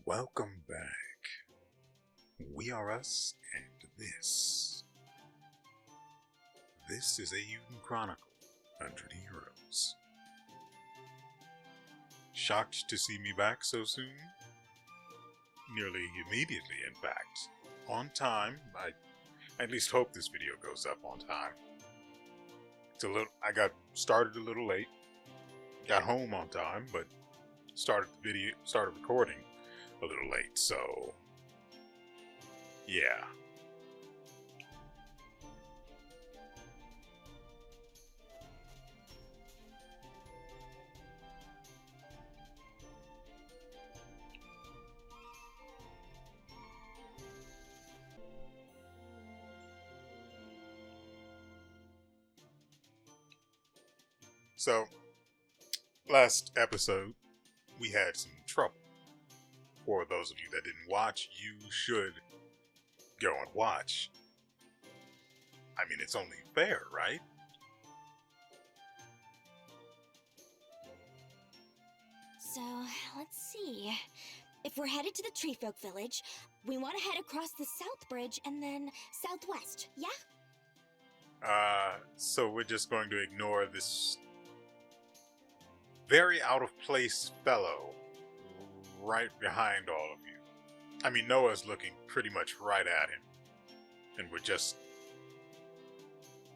Welcome back. WeArEuS, and this is Eiyuden Chronicle, 100 Heroes. Shocked to see me back so soon? Nearly immediately, in fact. On time. I at least hope this video goes up on time. I got started a little late. Got home on time, but started recording a little late, so yeah. So, last episode, we had some trouble. For those of you that didn't watch, you should go and watch. I mean, it's only fair, right? So, let's see. If we're headed to the Treefolk Village, we want to head across the South Bridge and then southwest, yeah? So we're just going to ignore this very out of place fellow right behind all of you. I mean, Noah's looking pretty much right at him. And we're just...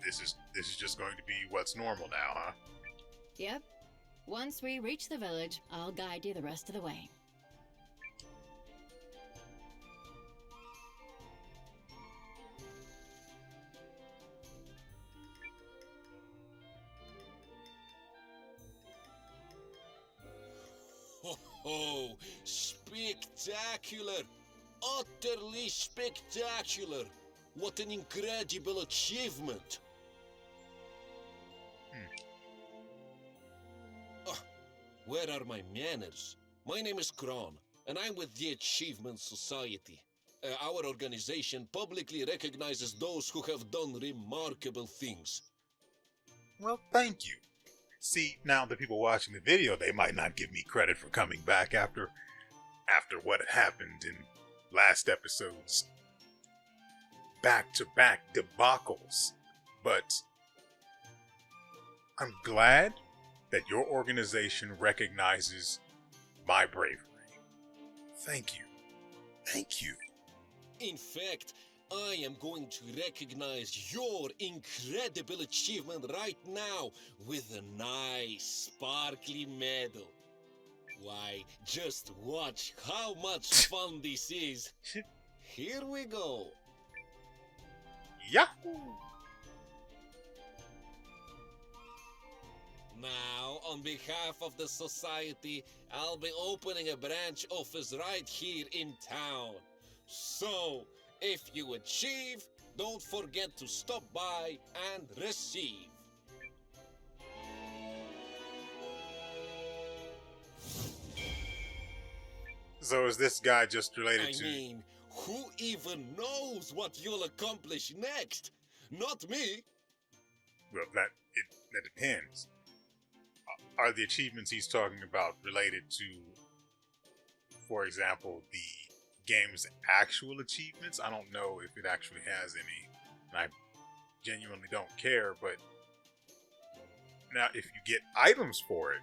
This is just going to be what's normal now, huh? Yep. Once we reach the village, I'll guide you the rest of the way. Oh, spectacular! Utterly spectacular! What an incredible achievement! Where are my manners? My name is Kron, and I'm with the Achievement Society. Our organization publicly recognizes those who have done remarkable things. Well, thank you. See, now the people watching the video, they might not give me credit for coming back after what had happened in last episode's back-to-back debacles. But I'm glad that your organization recognizes my bravery. Thank you. Thank you. In fact, I am going to recognize your incredible achievement right now with a nice sparkly medal. Why, just watch how much fun this is. Here we go. Yahoo! Now, on behalf of the society, I'll be opening a branch office right here in town. So, if you achieve, don't forget to stop by and receive. So is this guy just related I to... mean, who even knows what you'll accomplish next? Not me. Well, that depends. Are the achievements he's talking about related to, for example, the game's actual achievements? I don't know if it actually has any, and I genuinely don't care, but now if you get items for it,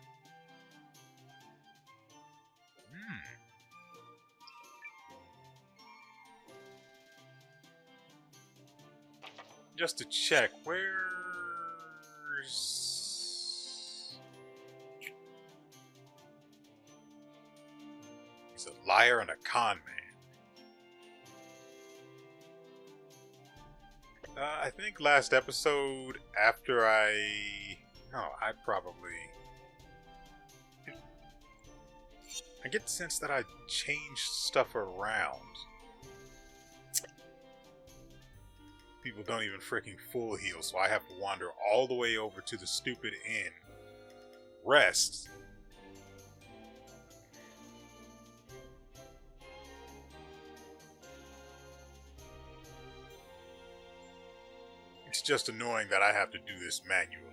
just to check, he's a liar and a con man. I think last episode, after I get the sense that I changed stuff around. People don't even freaking full heal, so I have to wander all the way over to the stupid inn, rest, it's just annoying that I have to do this manually.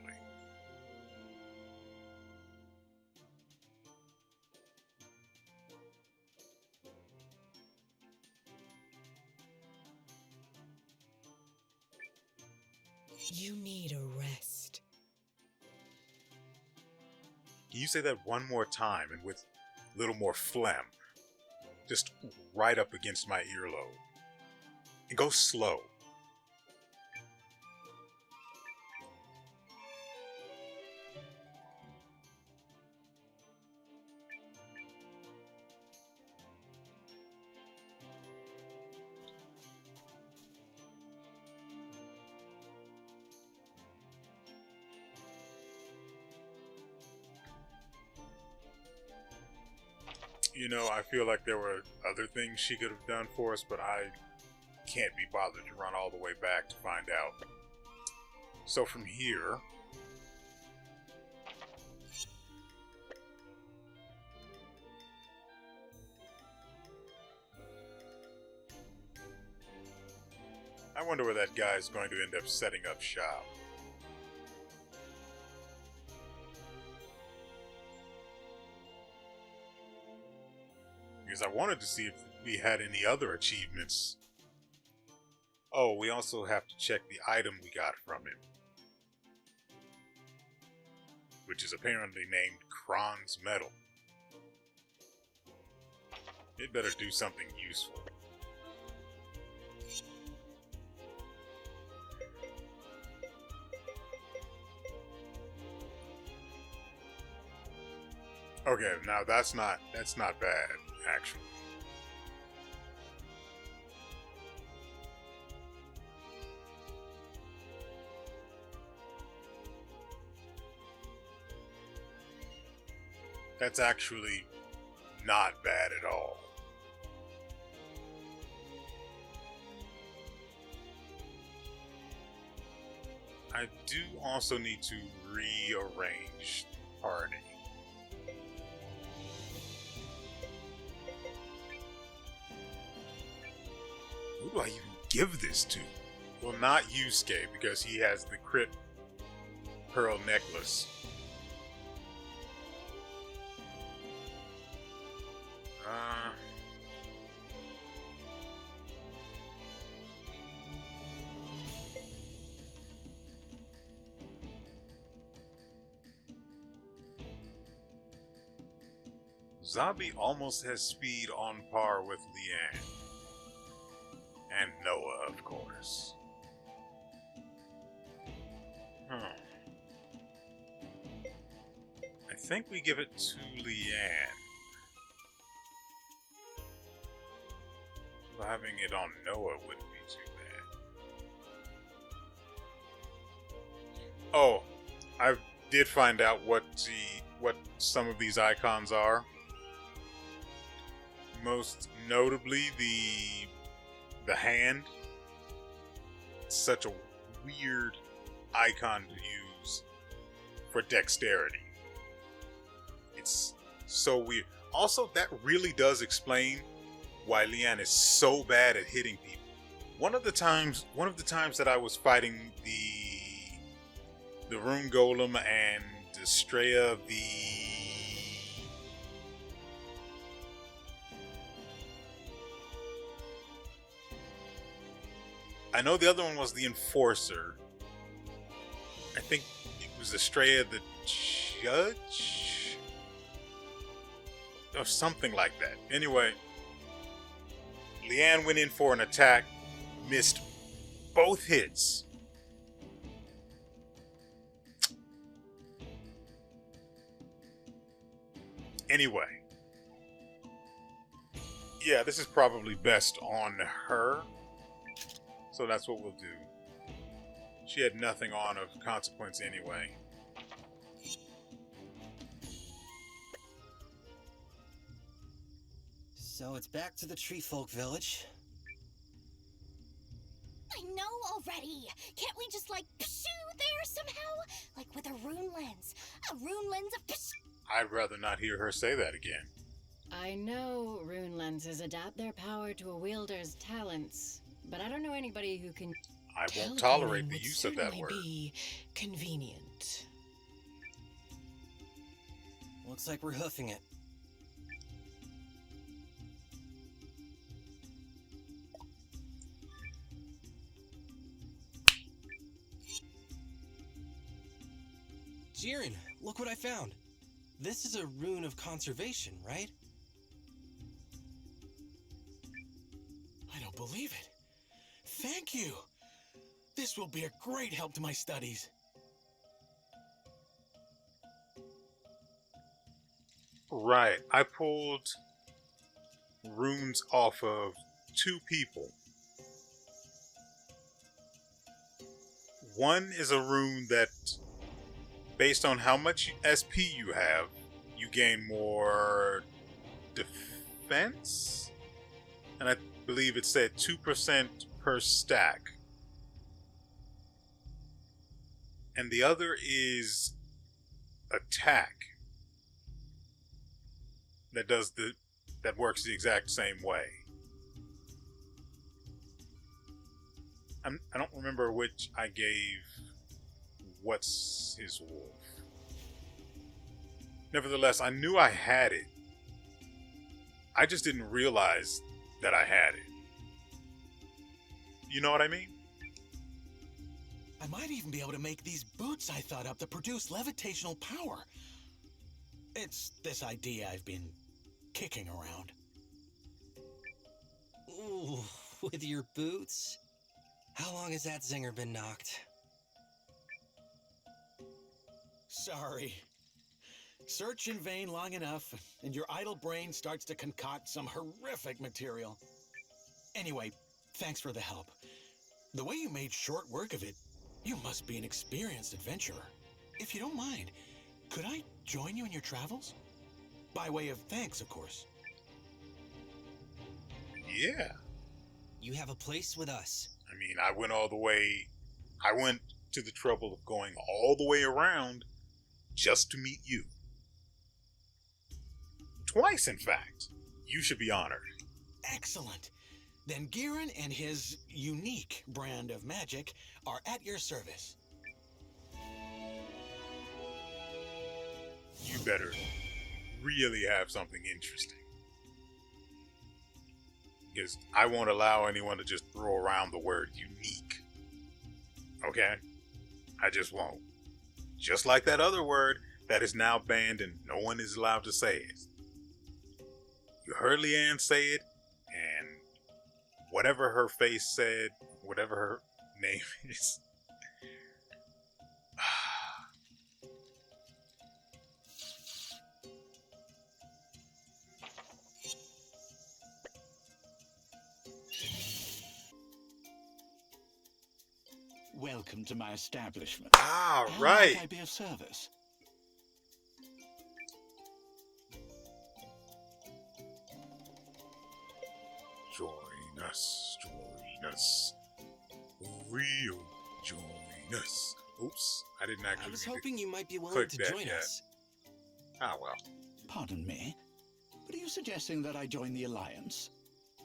You need a rest. Can you say that one more time and with a little more phlegm? Just right up against my earlobe. And go slow. You know, I feel like there were other things she could have done for us, but I can't be bothered to run all the way back to find out. So from here... I wonder where that guy's going to end up setting up shop. Because I wanted to see if we had any other achievements. Oh, we also have to check the item we got from him, which is apparently named Kron's Metal. It better do something useful. Okay, now that's not bad, actually. That's actually not bad at all. I do also need to rearrange the party. Who do I even give this to? Well, not Yusuke, because he has the crit pearl necklace. Zabi almost has speed on par with Leanne. And Noah, of course. I think we give it to Leanne. Having it on Noah wouldn't be too bad. Oh, I did find out what some of these icons are. Most notably, the hand. It's such a weird icon to use for dexterity. It's so weird. Also, that really does explain why Leanne is so bad at hitting people. One of the times that I was fighting the Rune Golem and Estrella, I know the other one was the Enforcer. I think it was Estrella the Judge? Or something like that. Anyway, Leanne went in for an attack, missed both hits. Anyway. Yeah, this is probably best on her. So that's what we'll do. She had nothing on of consequence anyway. So it's back to the Tree Folk Village. I know already. Can't we just, like, pshoo there somehow? Like with a rune lens. A rune lens of pshoo. I'd rather not hear her say that again. I know rune lenses adapt their power to a wielder's talents, but I don't know anybody who can... I won't tolerate the use of that word. Be convenient. Looks like we're hoofing it. Jiren, look what I found. This is a rune of conservation, right? I don't believe it. Thank you. This will be a great help to my studies. Right. I pulled runes off of 2 people. One is a rune that, based on how much SP you have, you gain more defense? And I believe it said 2% per stack. And the other is attack. That works the exact same way. I don't remember which I gave What's His Wolf. Nevertheless, I knew I had it. I just didn't realize that I had it. You know what I mean? I might even be able to make these boots I thought up that produce levitational power. It's this idea I've been kicking around. Ooh, with your boots? How long has that zinger been knocked? Sorry. Search in vain long enough, and your idle brain starts to concoct some horrific material. Anyway, thanks for the help. The way you made short work of it, you must be an experienced adventurer. If you don't mind, could I join you in your travels? By way of thanks, of course. Yeah. You have a place with us. I mean, I went to the trouble of going all the way around just to meet you. Twice, in fact. You should be honored. Excellent. Then Giran and his unique brand of magic are at your service. You better really have something interesting. Because I won't allow anyone to just throw around the word unique. Okay? I just won't. Just like that other word that is now banned and no one is allowed to say it. You heard Leanne say it, and whatever her face said, whatever her name is. Welcome to my establishment. Ah, How right. might I be of service? Join us, join us. Real join us. Oops, I didn't actually I was mean to hoping you might be willing click to that join yet. us. Ah, well. Pardon me, but are you suggesting that I join the Alliance?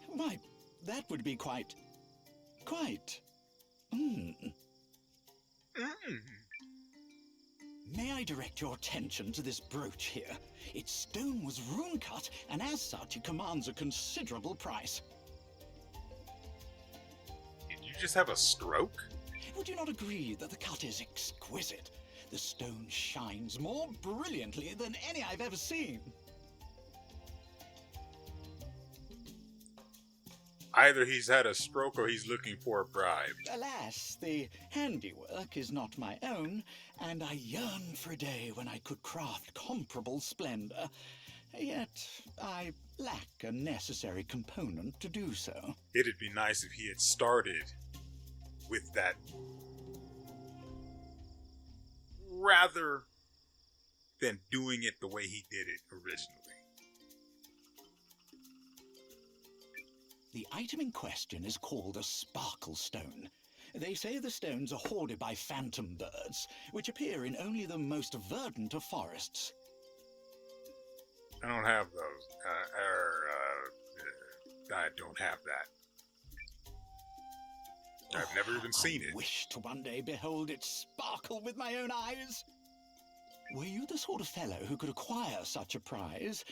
Why, that would be quite... May I direct your attention to this brooch here? Its stone was rune-cut, and as such it commands a considerable price. Did you just have a stroke? Would you not agree that the cut is exquisite? The stone shines more brilliantly than any I've ever seen. Either he's had a stroke or he's looking for a bribe. Alas, the handiwork is not my own, and I yearn for a day when I could craft comparable splendor. Yet, I lack a necessary component to do so. It'd be nice if he had started with that rather than doing it the way he did it originally. The item in question is called a sparkle stone. They say the stones are hoarded by phantom birds, which appear in only the most verdant of forests. I don't have those. I don't have that. I've never even seen it. I wish to one day behold it sparkle with my own eyes. Were you the sort of fellow who could acquire such a prize?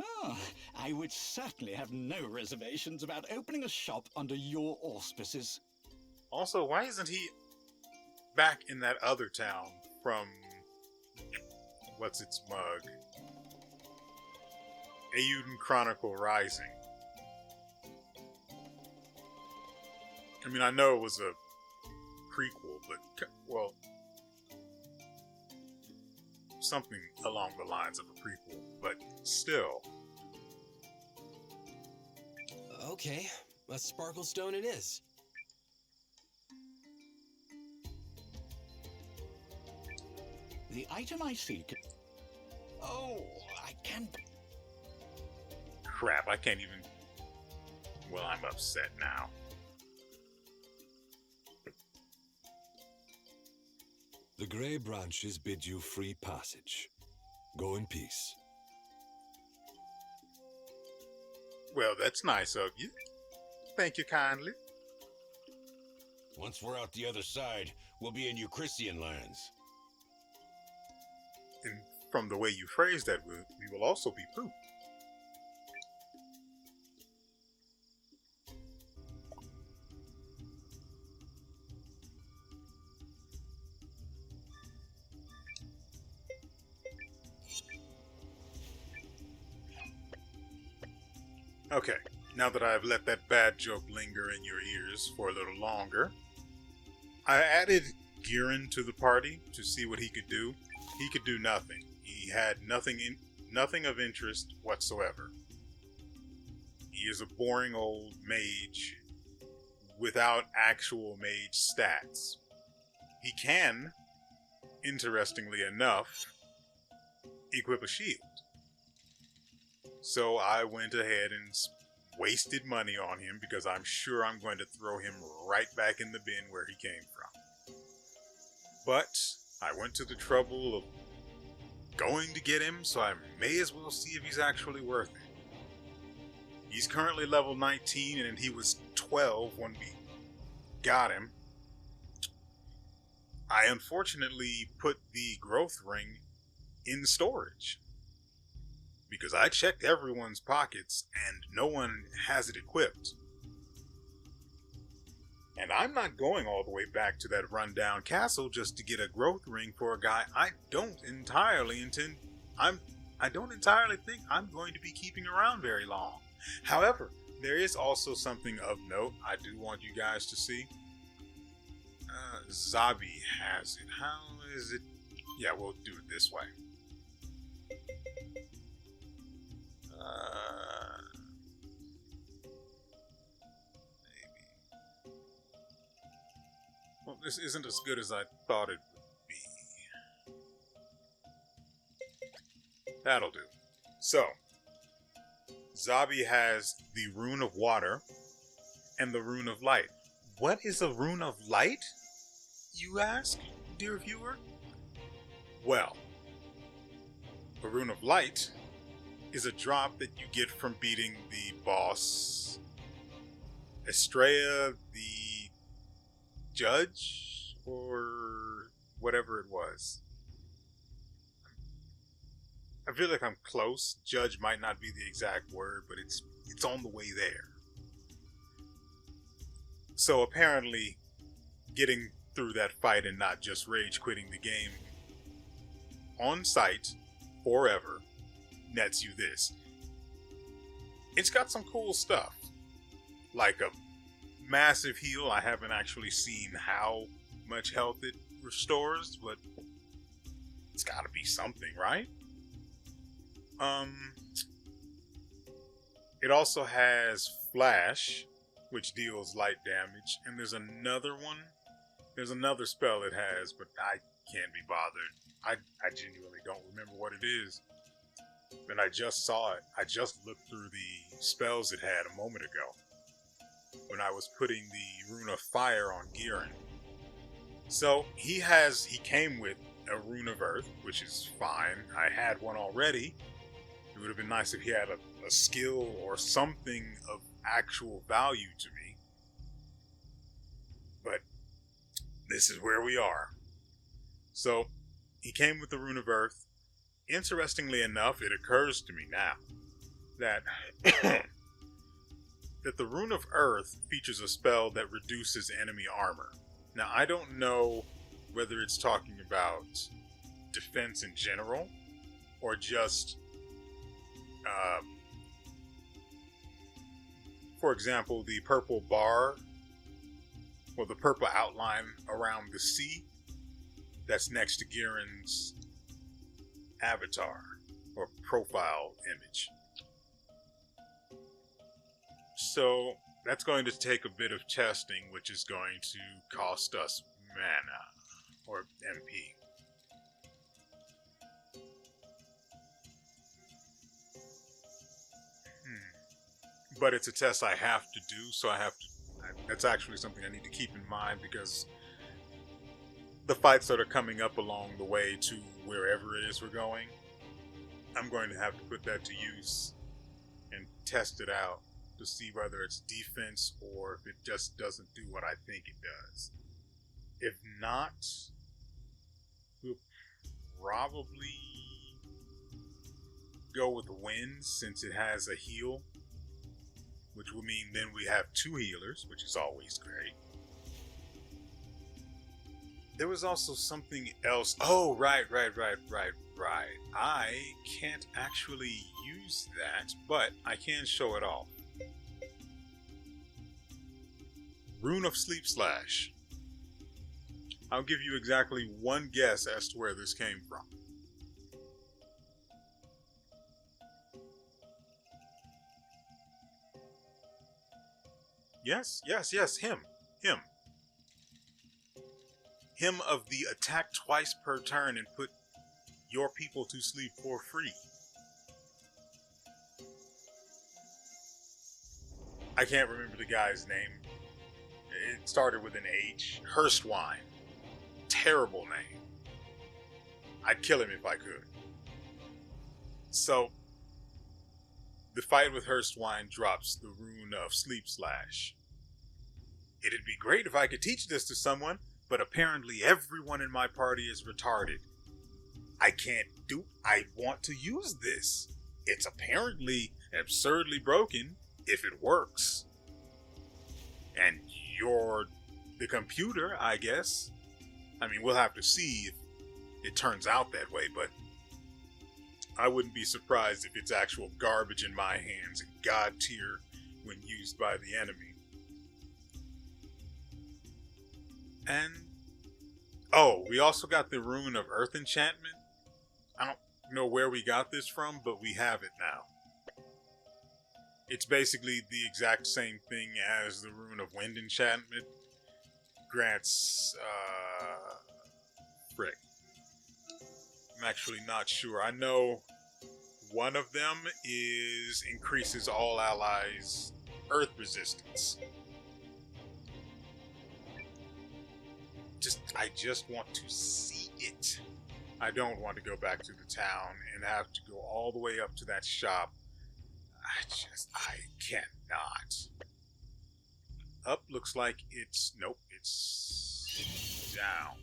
Oh, I would certainly have no reservations about opening a shop under your auspices. Also, why isn't he back in that other town from what's its mug? Eiyuden Chronicle Rising. I mean, I know it was a prequel, but, well, something along the lines of a prequel, but still. Okay, a sparkle stone it is. The item I seek. Oh, I can't. Crap, I can't even. Well, I'm upset now. The Grey Branches bid you free passage. Go in peace. Well, that's nice of you. Thank you kindly. Once we're out the other side, we'll be in Euchristian lands. And from the way you phrased that, we will also be poop. Okay, now that I've let that bad joke linger in your ears for a little longer, I added Giran to the party to see what he could do. He could do nothing. He had nothing of interest whatsoever. He is a boring old mage without actual mage stats. He can, interestingly enough, equip a shield. So I went ahead and wasted money on him because I'm sure I'm going to throw him right back in the bin where he came from. But I went to the trouble of going to get him, so I may as well see if he's actually worth it. He's currently level 19 and he was 12 when we got him. I unfortunately put the growth ring in storage, because I checked everyone's pockets and no one has it equipped. And I'm not going all the way back to that rundown castle just to get a growth ring for a guy I don't entirely think I'm going to be keeping around very long. However, there is also something of note I do want you guys to see. Zabi has it. How is it? Yeah, we'll do it this way. Maybe. Well, this isn't as good as I thought it would be. That'll do. So, Zabi has the Rune of Water and the Rune of Light. What is a Rune of Light, you ask, dear viewer? Well, the Rune of Light is a drop that you get from beating the boss Estrella, the judge, or whatever it was. I feel like I'm close. Judge might not be the exact word, but it's on the way there. So apparently, getting through that fight and not just rage quitting the game on site forever nets you this. It's got some cool stuff, like a massive heal. I haven't actually seen how much health it restores, but it's gotta be something, right? It also has Flash, which deals light damage, and there's another one. There's another spell it has, but I can't be bothered. I genuinely don't remember what it is. And I just saw it. I just looked through the spells it had a moment ago when I was putting the Rune of Fire on Giran. So he came with a Rune of Earth, which is fine. I had one already. It would have been nice if he had a skill or something of actual value to me. But this is where we are. So he came with the Rune of Earth. Interestingly enough, it occurs to me now that that the Rune of Earth features a spell that reduces enemy armor. Now, I don't know whether it's talking about defense in general, or just, for example, the purple bar or the purple outline around the C that's next to Giren's avatar or profile image. So that's going to take a bit of testing, which is going to cost us mana or MP. But it's a test I have to do, so that's actually something I need to keep in mind, because the fights that are coming up along the way to wherever it is we're going, I'm going to have to put that to use and test it out to see whether it's defense or if it just doesn't do what I think it does. If not, we'll probably go with wind, since it has a heal, which will mean then we have 2 healers, which is always great. There was also something else. Oh, right. I can't actually use that, but I can show it off. Rune of Sleep Slash. I'll give you exactly one guess as to where this came from. Yes, him. Him of the attack twice per turn and put your people to sleep for free. I can't remember the guy's name. It started with an H. Hurstwine. Terrible name. I'd kill him if I could. So, the fight with Hurstwine drops the rune of Sleep Slash. It'd be great if I could teach this to someone, but apparently everyone in my party is retarded. I want to use this. It's apparently absurdly broken if it works. And you're the computer, I guess. I mean, we'll have to see if it turns out that way, but I wouldn't be surprised if it's actual garbage in my hands and God tier when used by the enemy. And we also got the rune of Earth Enchantment. I don't know where we got this from, but we have it now. It's basically the exact same thing as the rune of Wind Enchantment. Grants, frick. I'm actually not sure. I know one of them increases all allies' earth resistance. I just want to see it. I don't want to go back to the town and have to go all the way up to that shop. I cannot. Up looks like nope, it's down.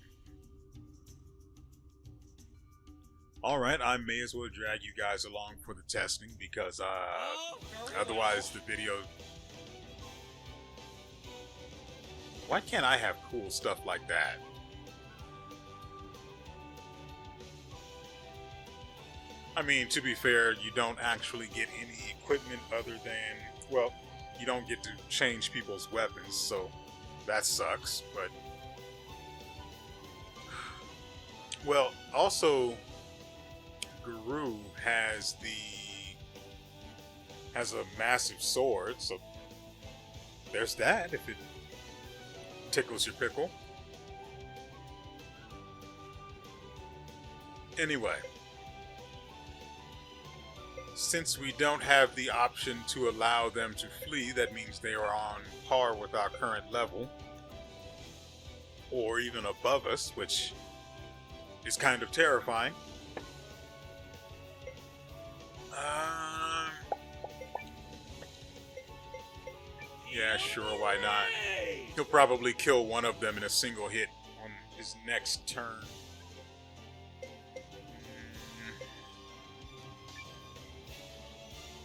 Alright, I may as well drag you guys along for the testing, because otherwise the video... Why can't I have cool stuff like that? I mean, to be fair, you don't actually get any equipment other than, well, you don't get to change people's weapons, so that sucks, but... Well, also, Guru has a massive sword, so there's that, if it tickles your pickle. Anyway, since we don't have the option to allow them to flee, that means they are on par with our current level, or even above us, which is kind of terrifying. Yeah, sure, why not? He'll probably kill one of them in a single hit on his next turn.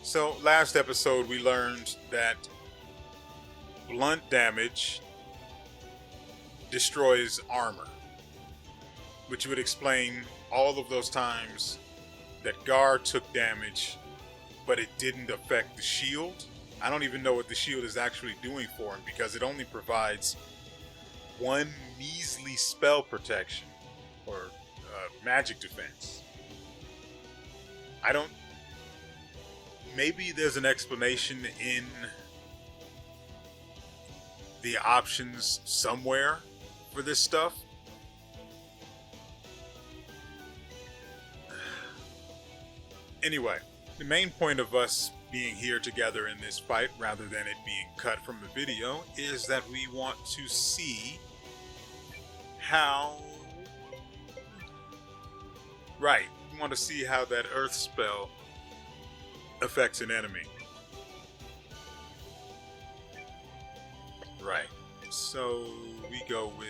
So, last episode we learned that blunt damage destroys armor, which would explain all of those times that Gar took damage, but it didn't affect the shield. I don't even know what the shield is actually doing for him because it only provides one measly spell protection or magic defense. I don't. Maybe there's an explanation in the options somewhere for this stuff. Anyway, the main point of us being here together in this fight, rather than it being cut from the video, is that we want to see how... Right, we want to see how that earth spell affects an enemy. Right, so we go with...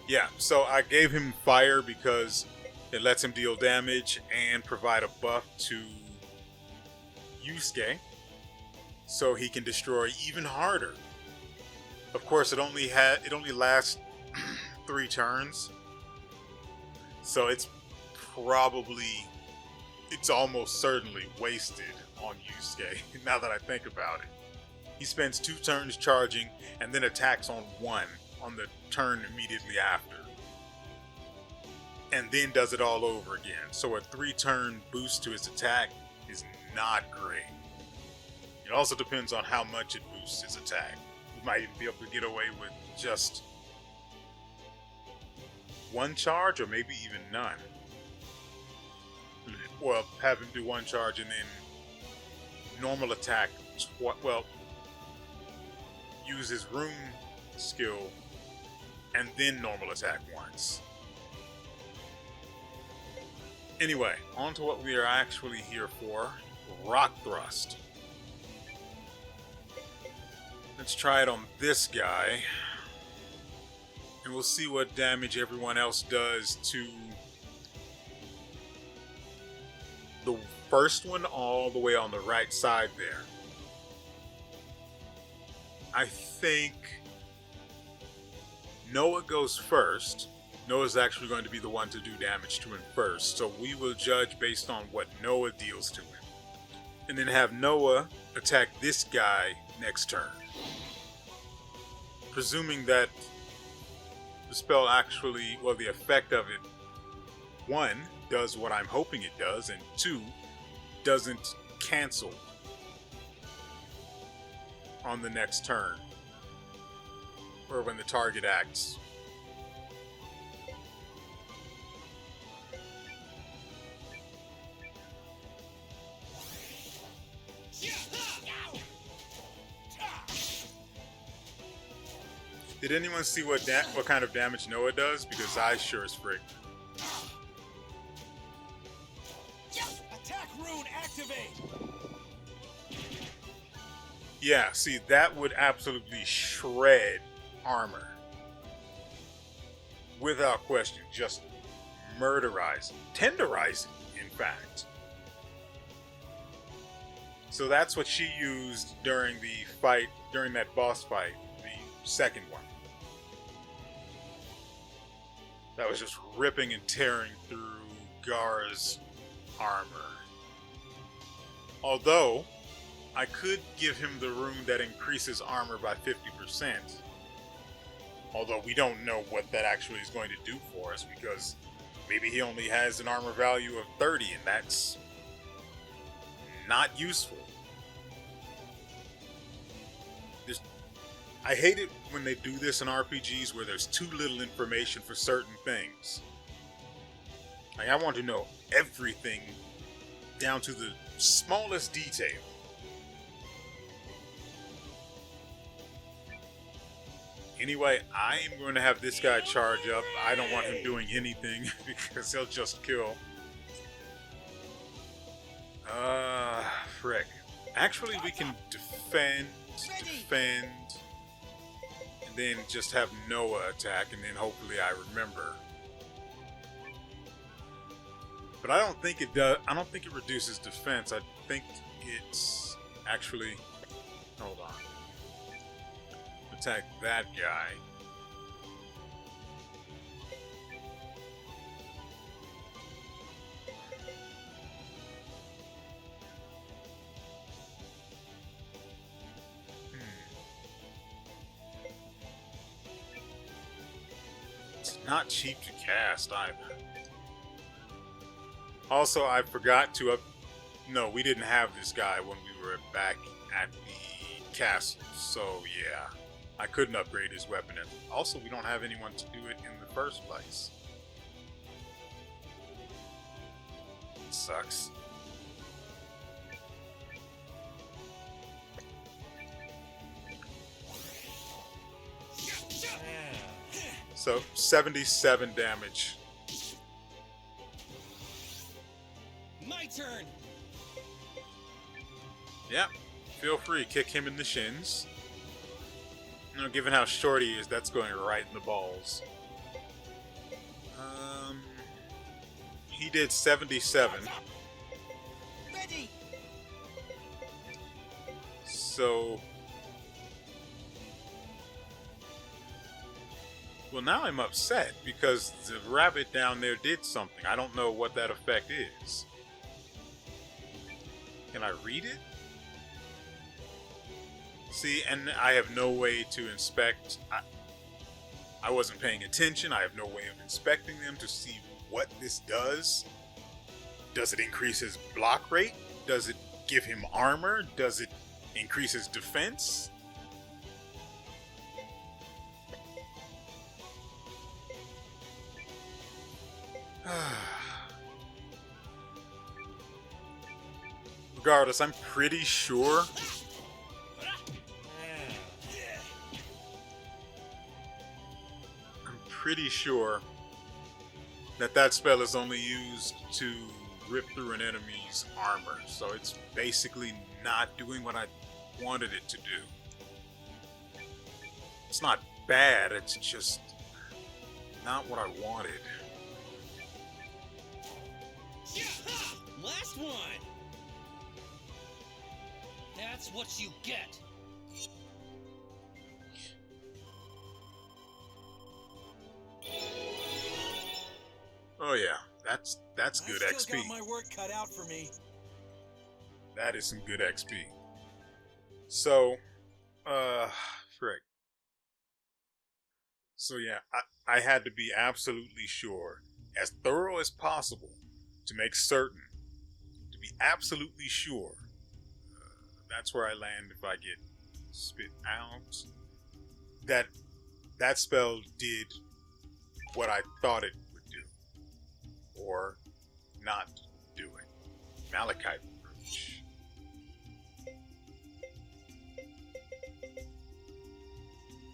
Yeah, so I gave him fire because it lets him deal damage and provide a buff to Yusuke, so he can destroy even harder. Of course, it only lasts 3 turns, so it's almost certainly wasted on Yusuke. Now that I think about it, he spends 2 turns charging and then attacks on 1 on the turn immediately after, and then does it all over again. So a 3-turn boost to his attack is not great. It also depends on how much it boosts his attack. You might even be able to get away with just 1 charge, or maybe even none. Well, have him do 1 charge and then normal attack, use his rune skill and then normal attack once. Anyway, on to what we are actually here for. Rock Thrust. Let's try it on this guy, and we'll see what damage everyone else does to the first one all the way on the right side there. I think Noah goes first. Noah's actually going to be the one to do damage to him first, so we will judge based on what Noah deals to him. And then have Noah attack this guy next turn. Presuming that the spell actually, well, the effect of it, 1, does what I'm hoping it does, and 2, doesn't cancel on the next turn, or when the target acts. Did anyone see what kind of damage Noah does? Because I sure as frick. Attack rune activate. Yeah, see, that would absolutely shred armor. Without question, just murderize, tenderize it, in fact. So that's what she used during the fight, during that boss fight, the second one. That was just ripping and tearing through Gar's armor. Although, I could give him the rune that increases armor by 50%. Although we don't know what that actually is going to do for us, because maybe he only has an armor value of 30, and that's not useful. I hate it when they do this in RPGs where there's too little information for certain things. Like, I want to know everything down to the smallest detail. Anyway, I am going to have this guy charge up. I don't want him doing anything because he'll just kill. Frick. Actually, we can defend, and then just have Noah attack, and then hopefully I remember. But I don't think it does. I don't think it reduces defense. I think it's actually. Hold on. Attack that guy. Not cheap to cast either. Also, I forgot to No, we didn't have this guy when we were back at the castle, so yeah. I couldn't upgrade his weapon. And also, we don't have anyone to do it in the first place. It sucks. So, 77 damage. My turn. Yeah, feel free, kick him in the shins. You know, given how short he is, that's going right in the balls. He did 77. Ready. So... Well, now I'm upset because the rabbit down there did something. I don't know what that effect is. Can I read it? See, and I have no way to inspect. I wasn't paying attention. I have no way of inspecting them to see what this does. Does it increase his block rate? Does it give him armor? Does it increase his defense? Regardless, I'm pretty sure that spell is only used to rip through an enemy's armor, so it's basically not doing what I wanted it to do. It's not bad, it's just not what I wanted. Last one. That's what you get. Oh yeah, that's good I've XP. still got my work cut out for me. That is some good XP. So, frick. So yeah, I had to be absolutely sure, as thorough as possible, to make certain, to be absolutely sure. That's where I land if I get spit out. That spell did what I thought it would do. Or not do it. Malachite Brooch.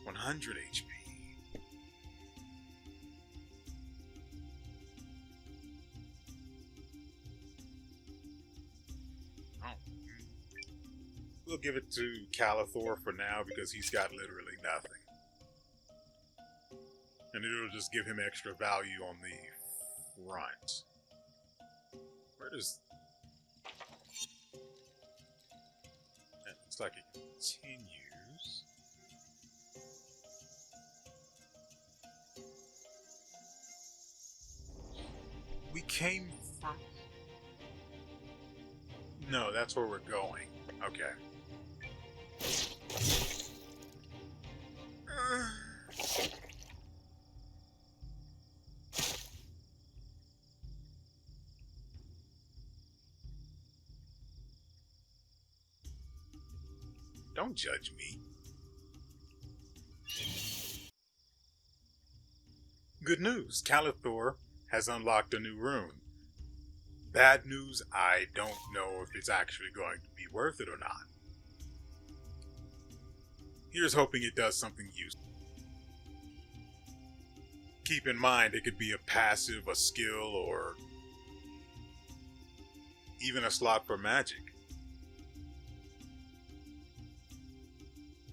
$100 HP. We'll give it to Calathor for now because he's got literally nothing. And it'll just give him extra value on the front. Where does... That looks like it continues. We came from... No, that's where we're going. Okay. Don't judge me. Good news, Calathor has unlocked a new rune. Bad news, I don't know if it's actually going to be worth it or not. Here's hoping it does something useful. Keep in mind, it could be a passive, a skill, or even a slot for magic.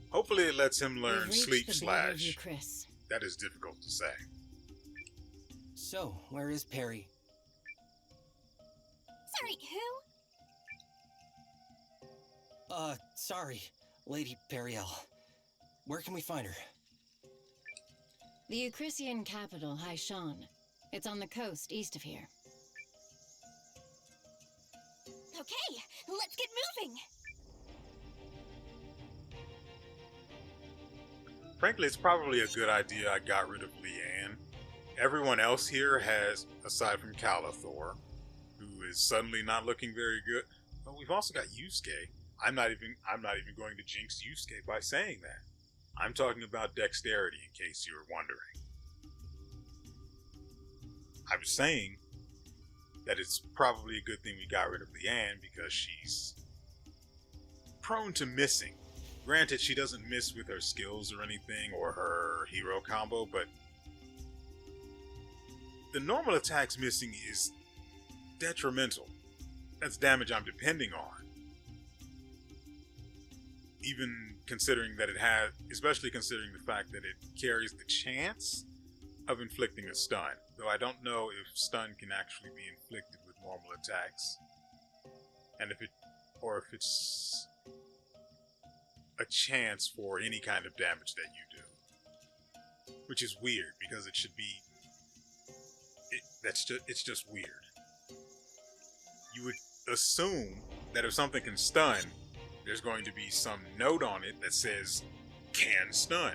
Hopefully it lets him learn Sleep Slash. That is difficult to say. So, where is Perry? Sorry, who? Sorry, Lady Periel. Where can we find her? The Eucrisian capital, Haishan. It's on the coast east of here. Okay, let's get moving. Frankly, it's probably a good idea I got rid of Leanne Everyone else here has, aside from Calathor, who is suddenly not looking very good. But we've also got Yusuke. I'm not even going to jinx Yusuke by saying that. I'm talking about dexterity, in case you were wondering. I was saying that it's probably a good thing we got rid of Leanne because she's prone to missing. Granted, she doesn't miss with her skills or anything or her hero combo, but the normal attacks missing is detrimental. That's damage I'm depending on. Even considering that it has, especially considering the fact that it carries the chance of inflicting a stun. Though I don't know if stun can actually be inflicted with normal attacks. And if it's a chance for any kind of damage that you do. Which is weird, because it should be... it's just weird. You would assume that if something can stun, there's going to be some note on it that says, can stun.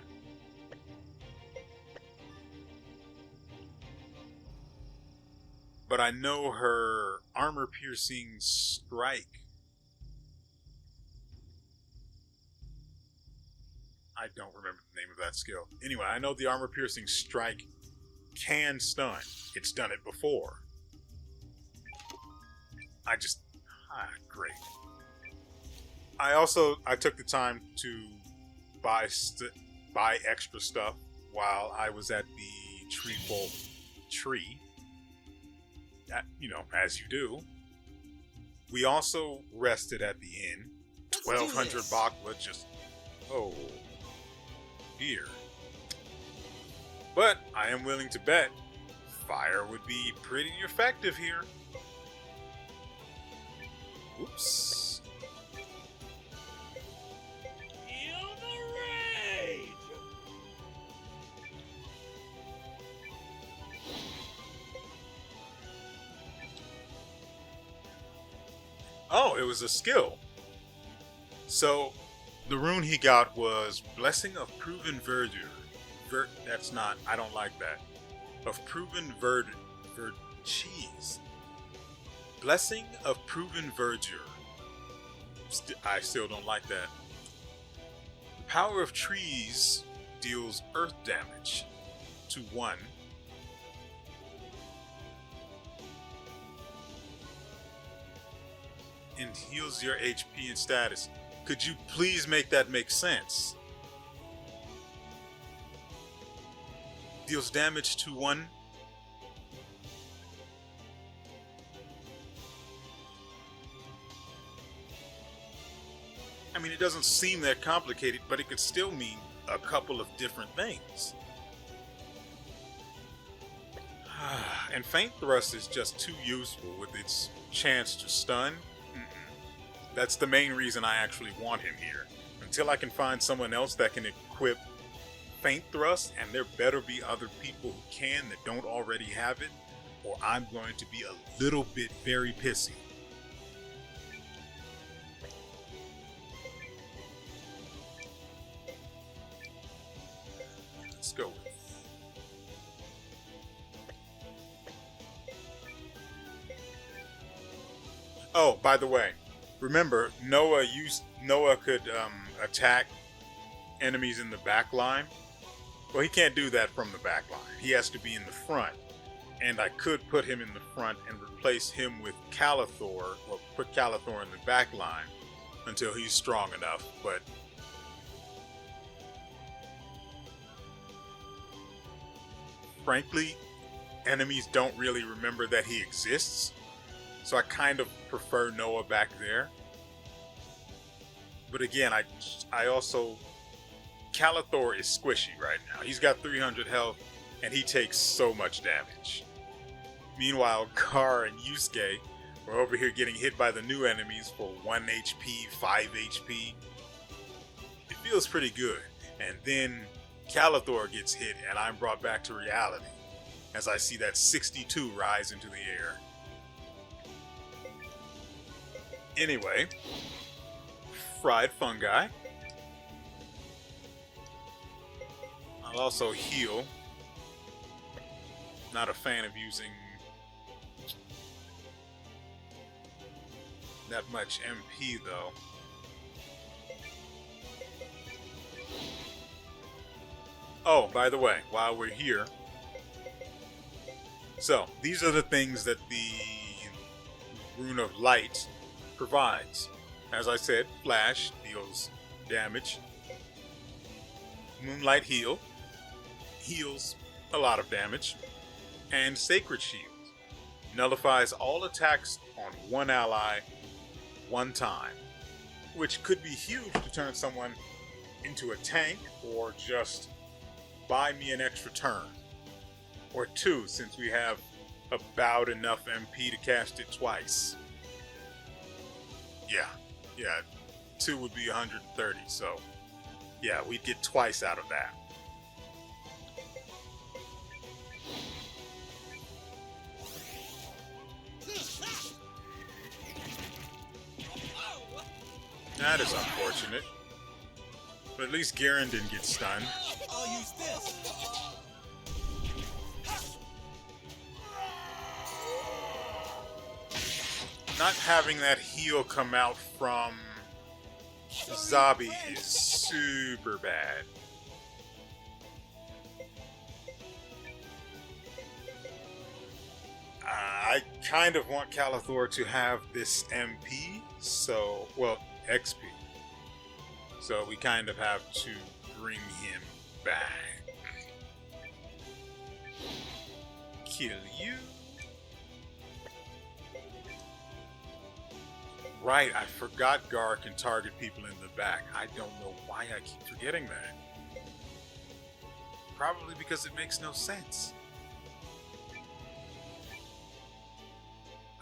But I know her armor-piercing strike. I don't remember the name of that skill. Anyway, I know the armor-piercing strike can stun. It's done it before. Great. I took the time to buy extra stuff while I was at the Treefolk tree. As you do. We also rested at the inn. 1,200 Bakla just... Oh, dear. But I am willing to bet fire would be pretty effective here. Oops. Feel the rage! Oh, it was a skill. So, the rune he got was Blessing of Proven Verdure. That's not, I don't like that. Of Proven Cheese. Blessing of Proven Verdure. I still don't like that. The power of trees deals earth damage to 1. And heals your HP and status. Could you please make that make sense? Deals damage to 1. I mean, it doesn't seem that complicated, but it could still mean a couple of different things. And Feint Thrust is just too useful with its chance to stun. That's the main reason I actually want him here. Until I can find someone else that can equip Feint Thrust, and there better be other people who can that don't already have it, or I'm going to be a little bit very pissy. Let's go with it. Oh, by the way, remember, Noah could attack enemies in the back line. Well, he can't do that from the back line. He has to be in the front. And I could put him in the front and replace him with Calathor, or put Calathor in the back line until he's strong enough. But frankly, enemies don't really remember that he exists. So I kind of prefer Noah back there. But again, I also... Calathor is squishy right now. He's got 300 health, and he takes so much damage. Meanwhile, Gar and Yusuke are over here getting hit by the new enemies for 1 HP, 5 HP. It feels pretty good. And then Calathor gets hit, and I'm brought back to reality as I see that 62 rise into the air. Anyway, fried fungi. I'll also heal. Not a fan of using that much MP though. Oh, by the way, while we're here, so these are the things that the Rune of Light provides. As I said, Flash deals damage. Moonlight Heal heals a lot of damage. And Sacred Shield nullifies all attacks on one ally one time, which could be huge to turn someone into a tank or just buy me an extra turn. Or two, since we have about enough MP to cast it twice. Yeah, 2 would be 130, so yeah, we'd get twice out of that. That is unfortunate. But at least Garen didn't get stunned. I'll use this. Not having that heal come out from Zabi is super bad. I kind of want Calathor to have this MP, so, well, XP. So we kind of have to bring him back. Kill you. Right, I forgot Gar can target people in the back. I don't know why I keep forgetting that. Probably because it makes no sense.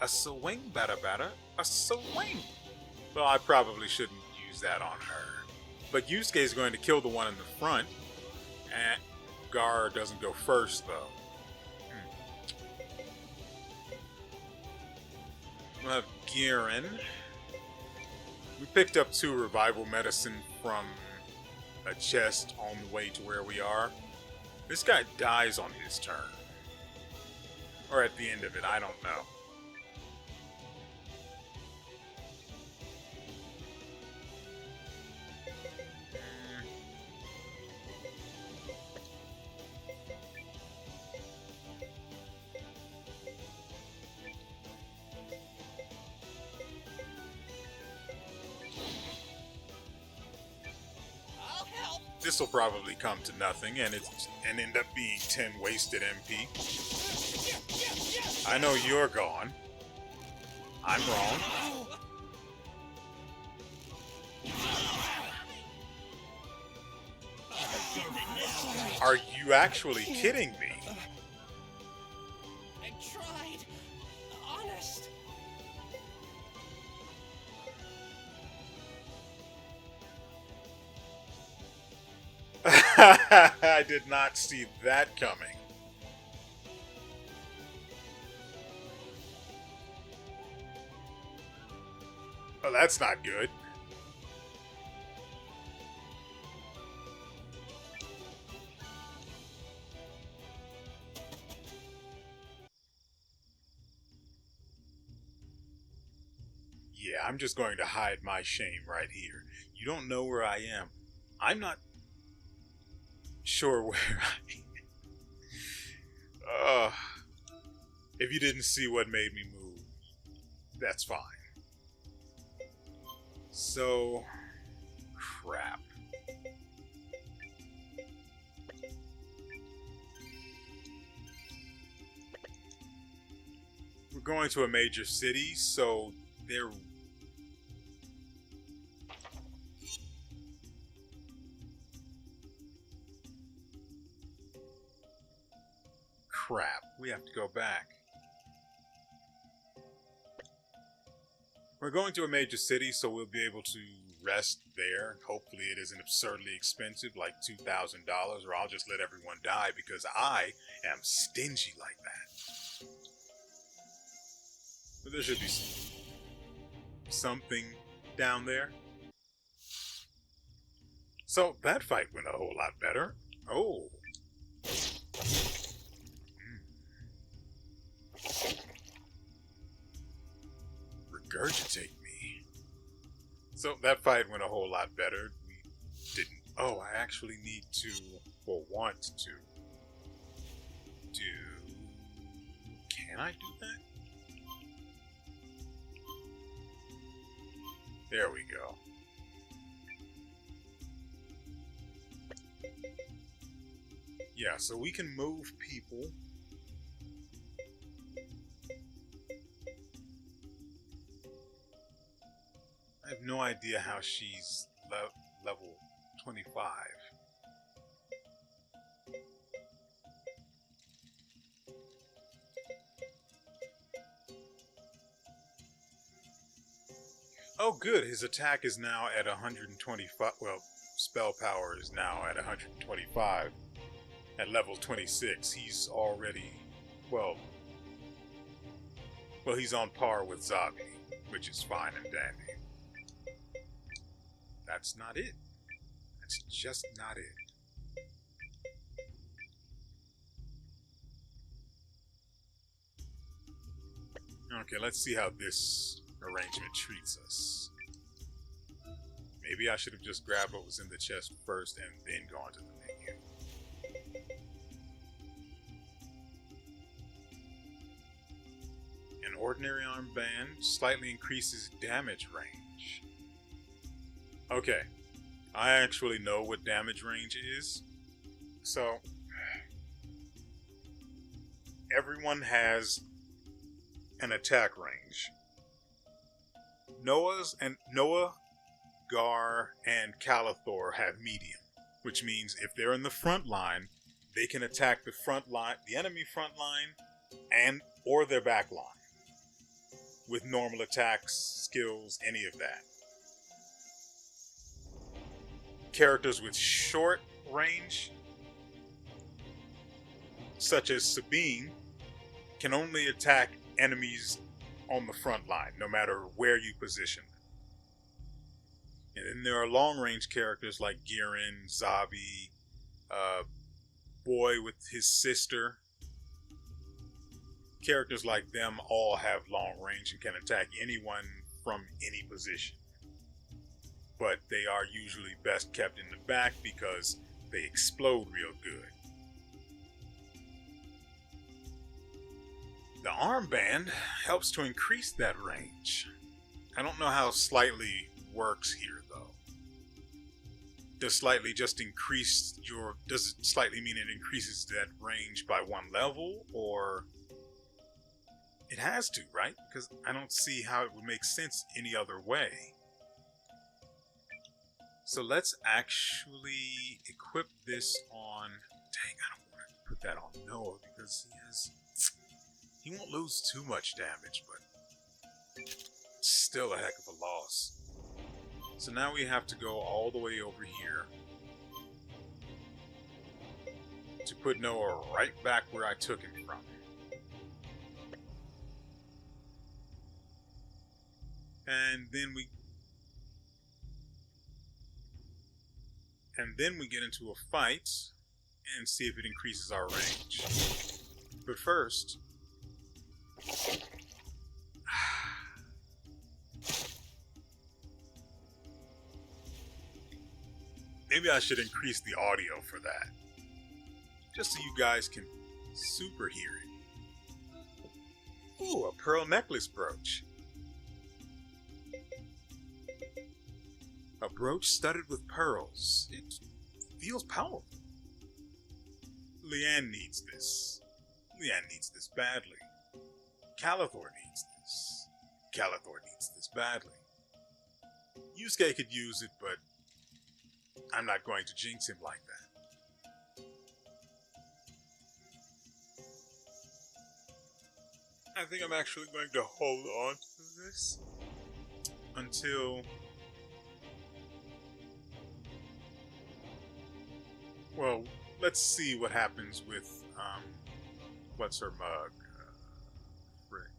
A swing, bada, a swing. Well, I probably shouldn't use that on her. But Yusuke is going to kill the one in the front. And Gar doesn't go first, though. We'll have Garen. We picked up 2 revival medicine from a chest on the way to where we are. This guy dies on his turn. Or at the end of it, I don't know. This will probably come to nothing, and end up being 10 wasted MP. I know you're gone. I'm wrong. Are you actually kidding me? I tried. Honest. I did not see that coming. Oh, that's not good. Yeah, I'm just going to hide my shame right here. You don't know where I am. I'm not sure where if you didn't see what made me move, that's fine. So, crap. We're going to a major city, so there. Crap, we have to go back. We're going to a major city, so we'll be able to rest there. Hopefully it isn't absurdly expensive, like $2,000, or I'll just let everyone die because I am stingy like that. But there should be something down there. So that fight went a whole lot better. Oh. regurgitate me. So that fight went a whole lot better. We didn't... Oh, I actually need to, or want to, do... Can I do that? There we go. Yeah, so we can move people. I have no idea how she's level 25. Oh, good. His attack is now at 125. Well, spell power is now at 125. At level 26, he's already, well, he's on par with Zabi, which is fine and dandy. That's not it. That's just not it. Okay, let's see how this arrangement treats us. Maybe I should have just grabbed what was in the chest first and then gone to the menu. An ordinary armband slightly increases damage range. Okay, I actually know what damage range is. So, everyone has an attack range. Noah, Gar, and Calathor have medium, which means if they're in the front line, they can attack the front line, the enemy front line, and or their back line with normal attacks, skills, any of that. Characters with short range, such as Sabine, can only attack enemies on the front line, no matter where you position them. And then there are long-range characters like Girin, Zabi, Boy with his sister. Characters like them all have long range and can attack anyone from any position. But they are usually best kept in the back because they explode real good. The armband helps to increase that range. I don't know how slightly works here though. Does slightly just increase your... Does it slightly mean it increases that range by one level, or... It has to, right? Because I don't see how it would make sense any other way. So let's actually equip this on... Dang, I don't want to put that on Noah because he won't lose too much damage, but still a heck of a loss. So now we have to go all the way over here to put Noah right back where I took him from. And then we get into a fight and see if it increases our range. But first, maybe I should increase the audio for that, just so you guys can super hear it. Ooh, a pearl necklace brooch. A brooch studded with pearls. It feels powerful. Leanne needs this. Leanne needs this badly. Calathor needs this. Calathor needs this badly. Yusuke could use it, but I'm not going to jinx him like that. I think I'm actually going to hold on to this until... Well, let's see what happens with, what's her mug? Frick.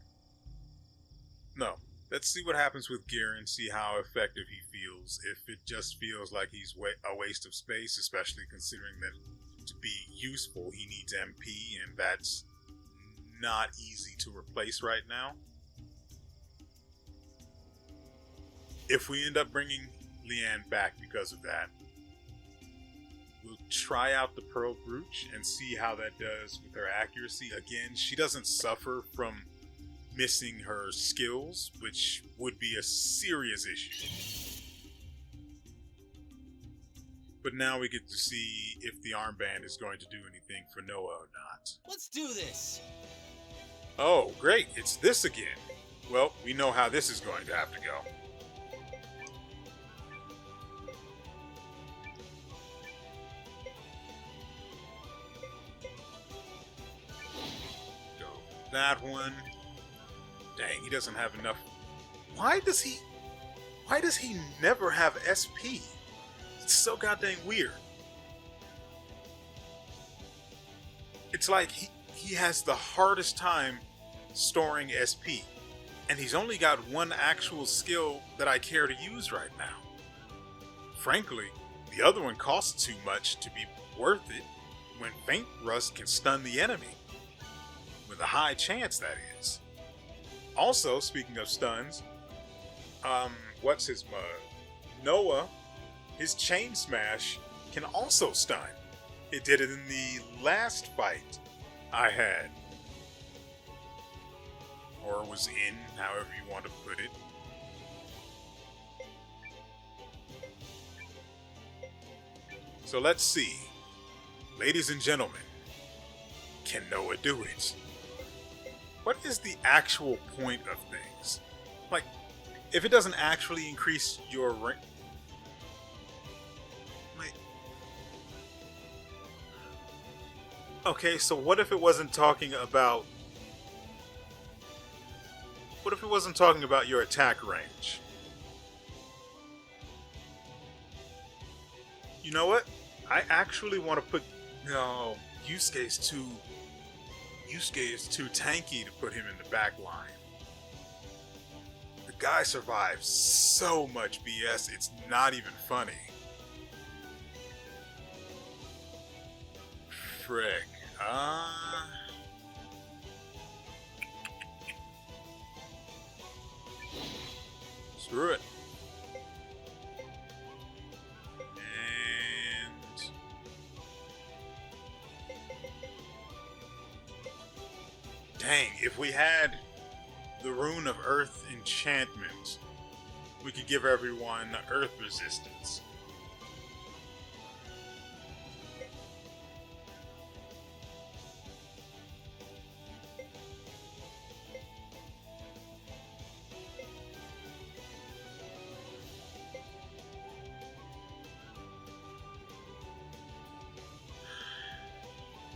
No, let's see what happens with Girin, see how effective he feels. If it just feels like he's a waste of space, especially considering that to be useful, he needs MP, and that's not easy to replace right now. if we end up bringing Leanne back because of that, we'll try out the Pearl Brooch and see how that does with her accuracy. Again, she doesn't suffer from missing her skills, which would be a serious issue. But now we get to see if the armband is going to do anything for Noah or not. Let's do this. Oh, great, it's this again. Well, we know how this is going to have to go. Go that one. Dang, he doesn't have enough. Why does he never have SP? It's so goddamn weird. It's like he has the hardest time storing SP, and he's only got one actual skill that I care to use right now. Frankly, the other one costs too much to be worth it when Faint Rust can stun the enemy. With a high chance, that is. Also, speaking of stuns, what's his mug? Noah, his chain smash can also stun. It did it in the last fight I had. Or was in, however you want to put it. So let's see. Ladies and gentlemen, can Noah do it? What is the actual point of things? Like, if it doesn't actually increase your rank. Okay, so what if it wasn't talking about... What if it wasn't talking about your attack range? You know what? I actually want to put... No, Yusuke is too tanky to put him in the back line. The guy survives so much BS, it's not even funny. Frick. Screw it. And dang, if we had the Rune of Earth enchantment, we could give everyone Earth resistance.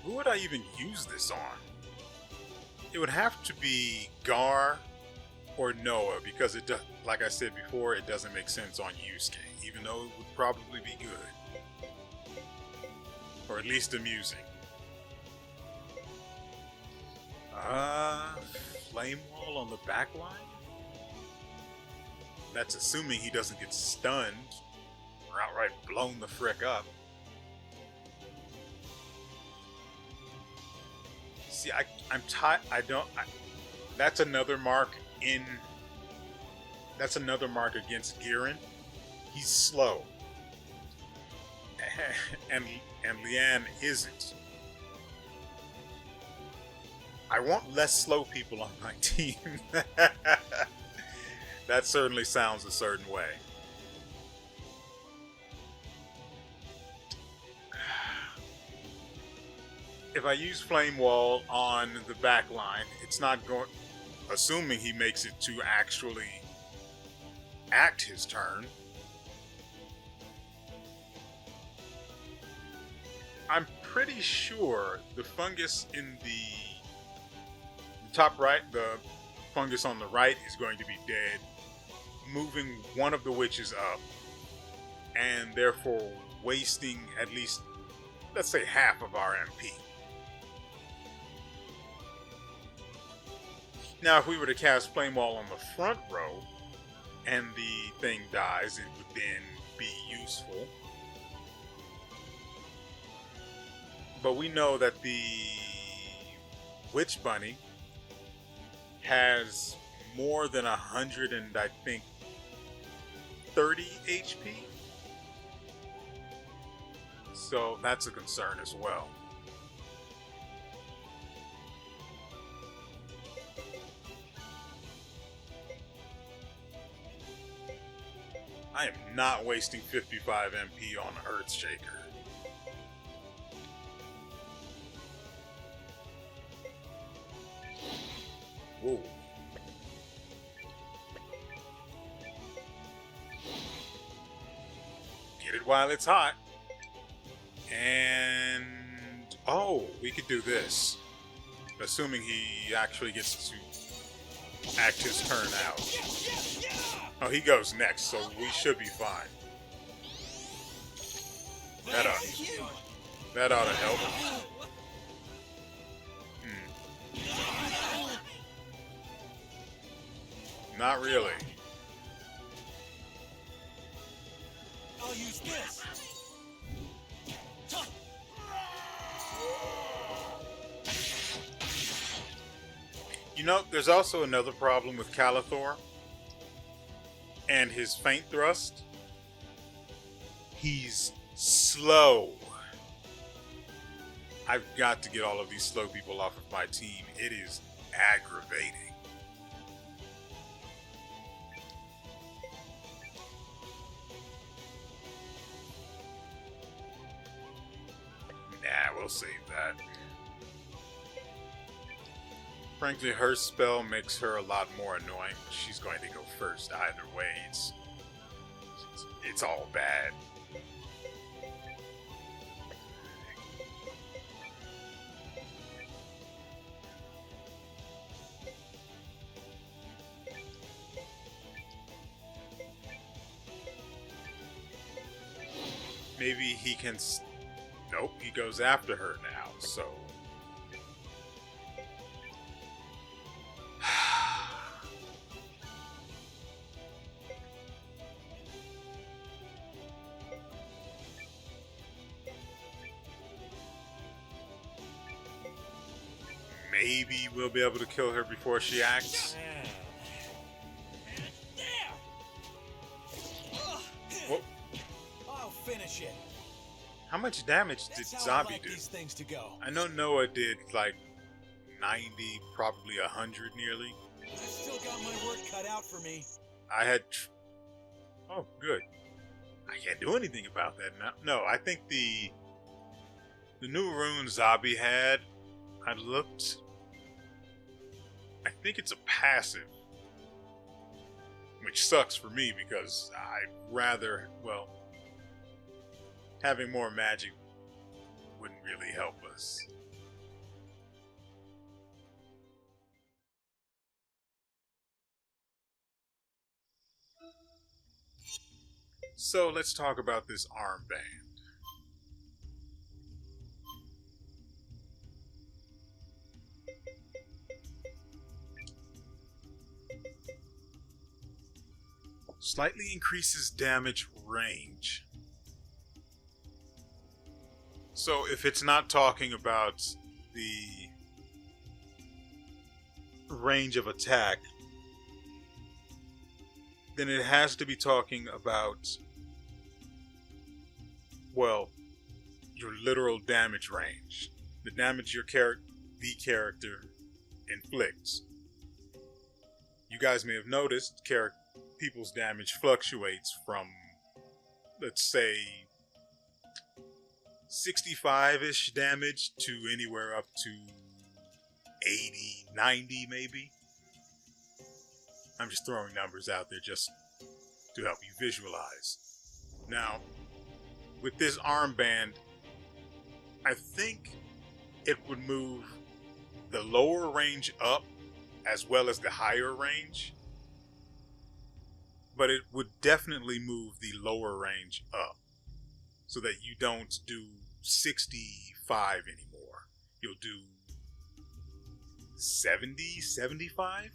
Who would I even use this on? It would have to be Gar or Noah, because it does, like I said before, it doesn't make sense on Yusuke, even though it would probably be good. Or at least amusing. Flame Wall on the back line? That's assuming he doesn't get stunned or outright blown the frick up. See, I'm tired. That's another mark in. That's another mark against Giran. He's slow, and Leanne isn't. I want less slow people on my team. That certainly sounds a certain way. If I use Flame Wall on the back line, it's not going... Assuming he makes it to actually act his turn. I'm pretty sure the fungus in the top right, the fungus on the right is going to be dead, moving one of the witches up, and therefore wasting at least, let's say, half of our MP. Now, if we were to cast Flame Wall on the front row, and the thing dies, it would then be useful. But we know that the Witch Bunny has more than 100 and I think 30 HP. So that's a concern as well. I am not wasting 55 MP on Earthshaker. Whoa. Get it while it's hot. And oh, we could do this. Assuming he actually gets to act his turn out. Oh, he goes next, so we should be fine. That ought to help. Not really. I'll use this. You know, there's also another problem with Calathor and his feint thrust. He's slow. I've got to get all of these slow people off of my team. It is aggravating. Nah, we'll save that. Frankly, her spell makes her a lot more annoying. She's going to go first either way. It's all bad. Maybe he can... Nope, he goes after her now, so... Maybe we'll be able to kill her before she acts. Whoa. I'll finish it. How much damage did Zombie do? These things to go. I know Noah did like 90, probably 100 nearly. I've still got my work cut out for me. I had... Oh, good. I can't do anything about that now. No, I think the new rune Zabi had, I looked... I think it's a passive. Which sucks for me because I'd rather, well, having more magic wouldn't really help us. So let's talk about this armband. Slightly increases damage range. So if it's not talking about the range of attack, then it has to be talking about, well, your literal damage range. The damage your the character inflicts. You guys may have noticed people's damage fluctuates from, let's say, 65-ish damage to anywhere up to 80, 90 maybe. I'm just throwing numbers out there just to help you visualize. Now, with this armband, I think it would move the lower range up as well as the higher range. But it would definitely move the lower range up so that you don't do 65 anymore. You'll do 70, 75?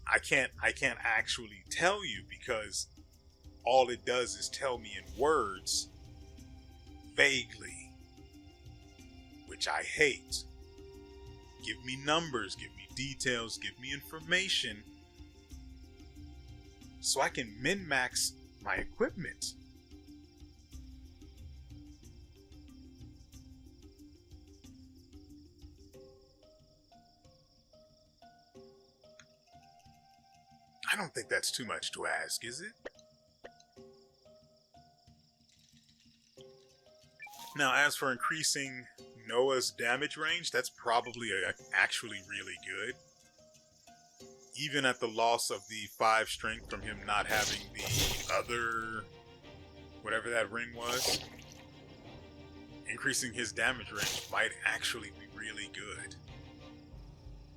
I can't actually tell you because all it does is tell me in words vaguely, which I hate. Give me numbers, give me details, give me information so I can min-max my equipment. I don't think that's too much to ask, is it? Now, as for increasing Noah's damage range, that's probably actually really good. Even at the loss of the 5 strength from him not having the other, whatever that ring was, increasing his damage range might actually be really good.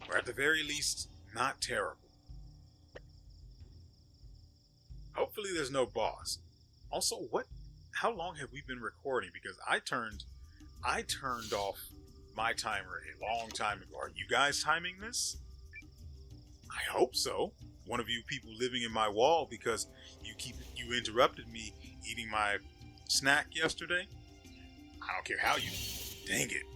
Or at the very least, not terrible. Hopefully there's no boss. Also, how long have we been recording? Because I turned off my timer a long time ago. Are you guys timing this? I hope so. One of you people living in my wall because you interrupted me eating my snack yesterday. I don't care how you. Dang it.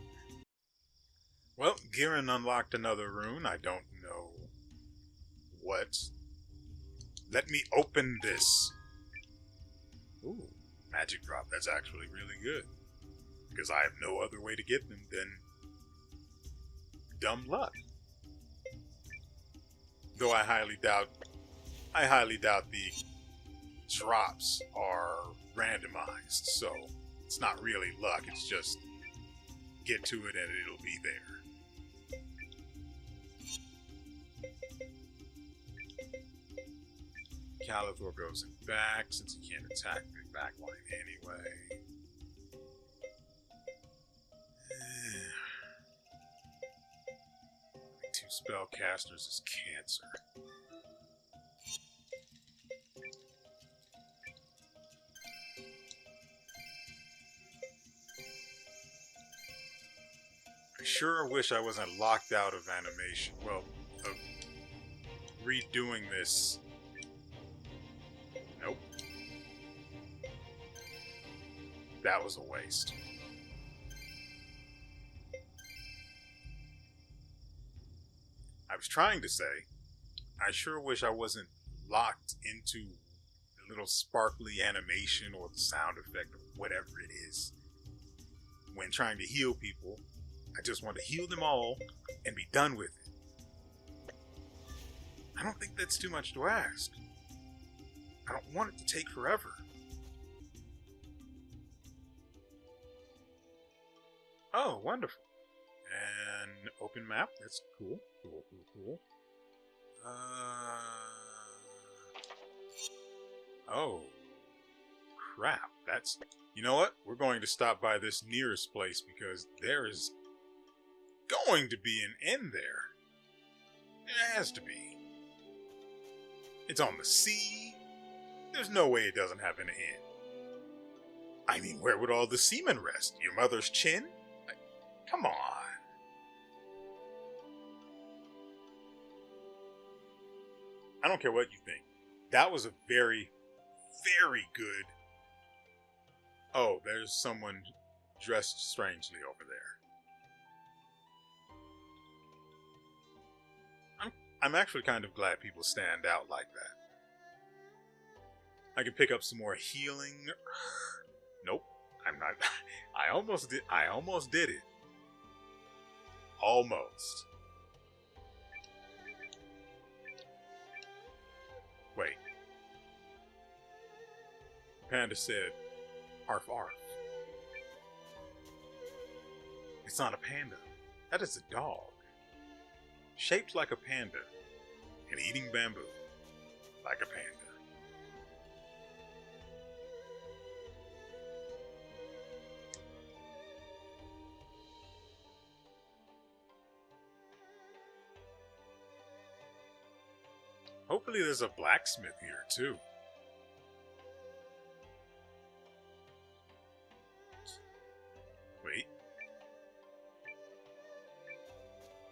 Well, Giran unlocked another rune. I don't know what. Let me open this. Ooh, magic drop. That's actually really good. Because I have no other way to get them than dumb luck. Though I highly doubt the drops are randomized, so it's not really luck, it's just get to it and it'll be there. Calathor goes in back since he can't attack the back line anyway. Two spellcasters is cancer. I sure wish I wasn't locked out of animation. Well, of redoing this. Nope. That was a waste. I was trying to say, I sure wish I wasn't locked into the little sparkly animation or the sound effect or whatever it is. When trying to heal people, I just want to heal them all and be done with it. I don't think that's too much to ask. I don't want it to take forever. Oh, wonderful. And open map, that's cool. Cool. Oh. Crap, that's... You know what? We're going to stop by this nearest place because there is going to be an end there. It has to be. It's on the sea. There's no way it doesn't have an end. I mean, where would all the seamen rest? Your mother's chin? Come on. I don't care what you think. That was a very, very good... Oh, there's someone dressed strangely over there. I'm actually kind of glad people stand out like that. I can pick up some more healing. Nope, I'm not. I almost did it. Almost. Wait. Panda said, "Arf arf." It's not a panda. That is a dog. Shaped like a panda and eating bamboo like a panda. Hopefully there's a blacksmith here too. Wait.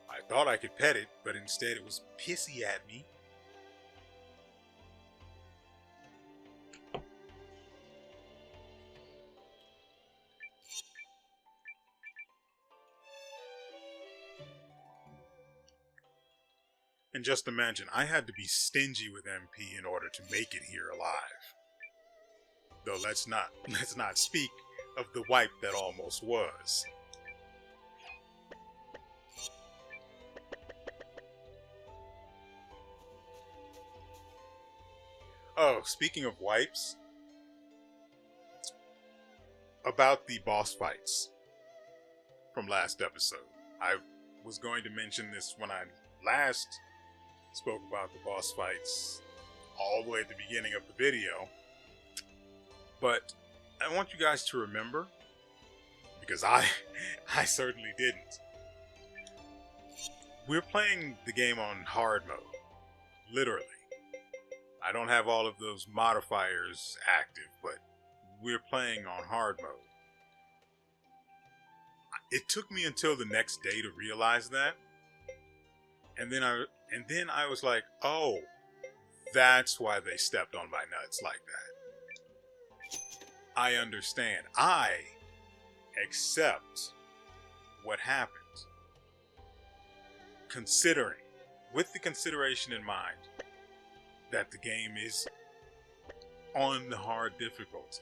I thought I could pet it, but instead it was pissy at me. And just imagine, I had to be stingy with MP in order to make it here alive. Though let's not speak of the wipe that almost was. Oh, speaking of wipes, about the boss fights from last episode. I was going to mention this when I last spoke about the boss fights all the way at the beginning of the video, but I want you guys to remember, because I certainly didn't. We're playing the game on hard mode, literally. I don't have all of those modifiers active, but we're playing on hard mode. It took me until the next day to realize that. And then I was like, oh, that's why they stepped on my nuts like that. I understand. I accept what happened. Considering, with the consideration in mind, that the game is on the hard difficulty.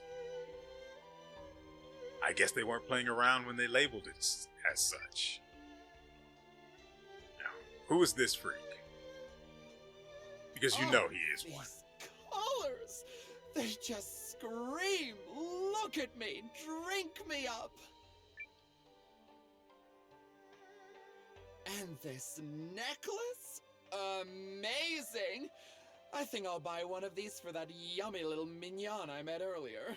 I guess they weren't playing around when they labeled it as such. Now, who is this freak? Because you know he is one. These colors! They just scream! Look at me! Drink me up! And this necklace? Amazing! I think I'll buy one of these for that yummy little mignon I met earlier.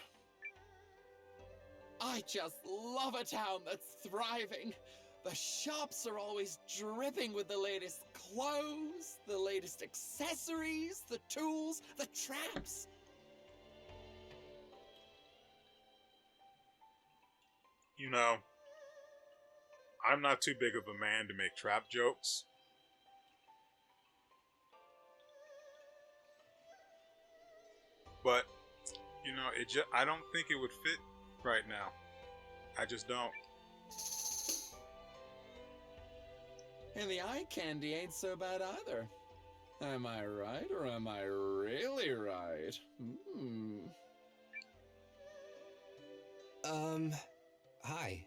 I just love a town that's thriving. The shops are always dripping with the latest clothes, the latest accessories, the tools, the traps. You know, I'm not too big of a man to make trap jokes. But, you know, I don't think it would fit right now. I just don't. And the eye candy ain't so bad either. Am I right, or am I really right? Hi.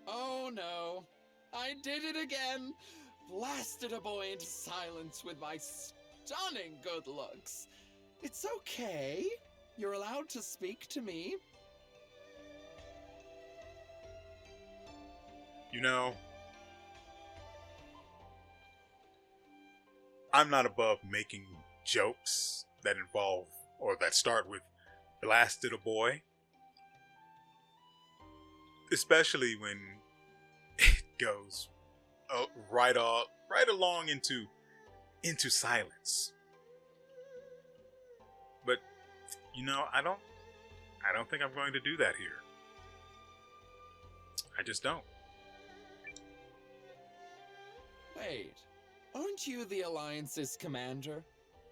Oh no, I did it again! Blasted a boy into silence with my stunning good looks. It's okay. You're allowed to speak to me. You know, I'm not above making jokes that involve or that start with blasted a boy. Especially when it goes right along into silence. But you know, I don't think I'm going to do that here. I just don't. Wait, aren't you the Alliance's commander?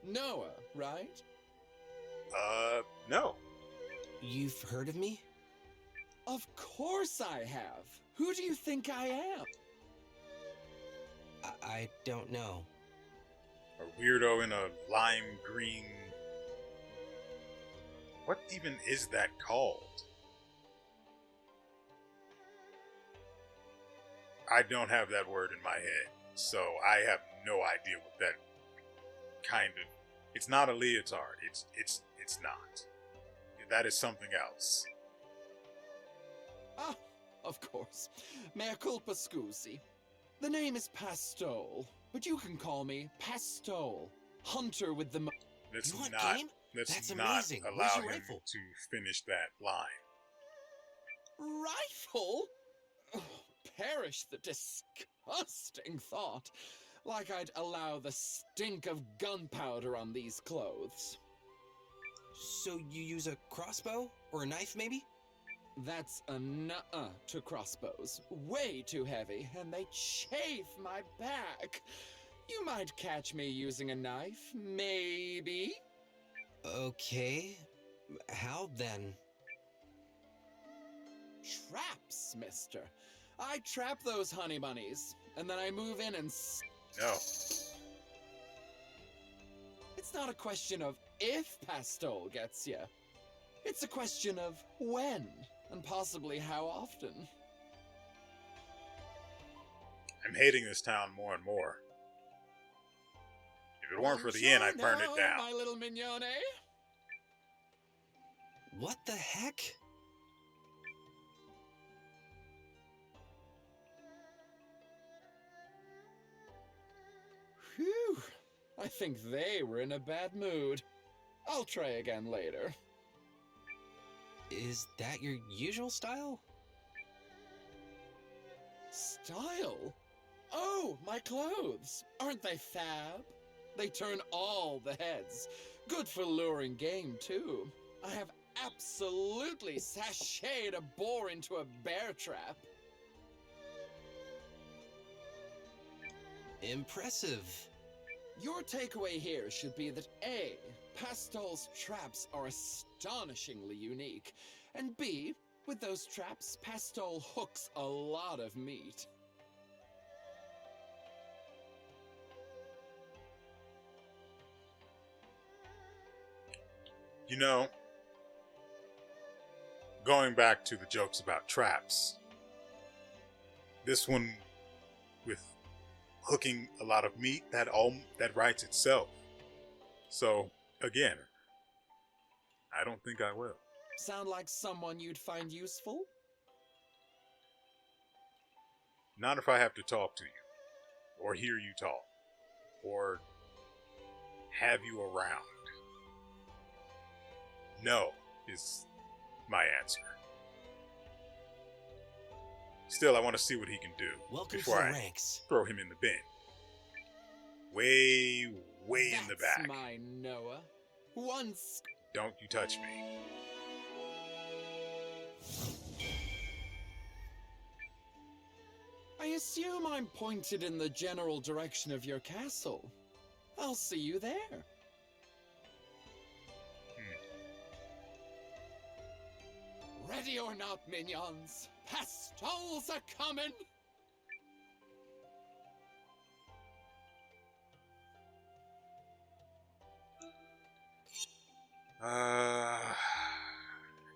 Noah, right? No. You've heard of me? Of course I have. Who do you think I am? I don't know. A weirdo in a lime green... What even is that called? I don't have that word in my head, so I have no idea what that kind of... It's not a leotard. It's not. That is something else. Ah, of course. Mea culpa scusi. The name is Pastole, but you can call me Pastole, hunter with the Let's You want not, game? let's That's not amazing. Where's allow your him rifle? to finish that line. Rifle? Oh, perish the disgusting thought. Like I'd allow the stink of gunpowder on these clothes. So you use a crossbow? Or a knife, maybe? That's a nuh-uh to crossbows. Way too heavy, and they chafe my back. You might catch me using a knife, maybe? Okay. How then? Traps, mister. I trap those honey bunnies, and then I move in and No. It's not a question of if Pastole gets you. It's a question of when, and possibly how often. I'm hating this town more and more. If it weren't for the inn, I'd burn it down. My little mignone. What the heck? Phew. I think they were in a bad mood. I'll try again later. Is that your usual style? Style? Oh, my clothes. Aren't they fab? They turn all the heads. Good for luring game, too. I have absolutely sashayed a boar into a bear trap. Impressive. Your takeaway here should be that A, Pastole's traps are astonishingly unique, and B, with those traps, Pastole hooks a lot of meat. You know, going back to the jokes about traps, this one with hooking a lot of meat, that writes itself. So, again, I don't think I will. Sound like someone you'd find useful? Not if I have to talk to you, or hear you talk, or have you around. No is my answer. Still, I want to see what he can do Welcome before to the I ranks. throw him in the bin. Way in the back. That's my Noah. Once. Don't you touch me. I assume I'm pointed in the general direction of your castle. I'll see you there. Ready or not, minions, Pastoles are coming!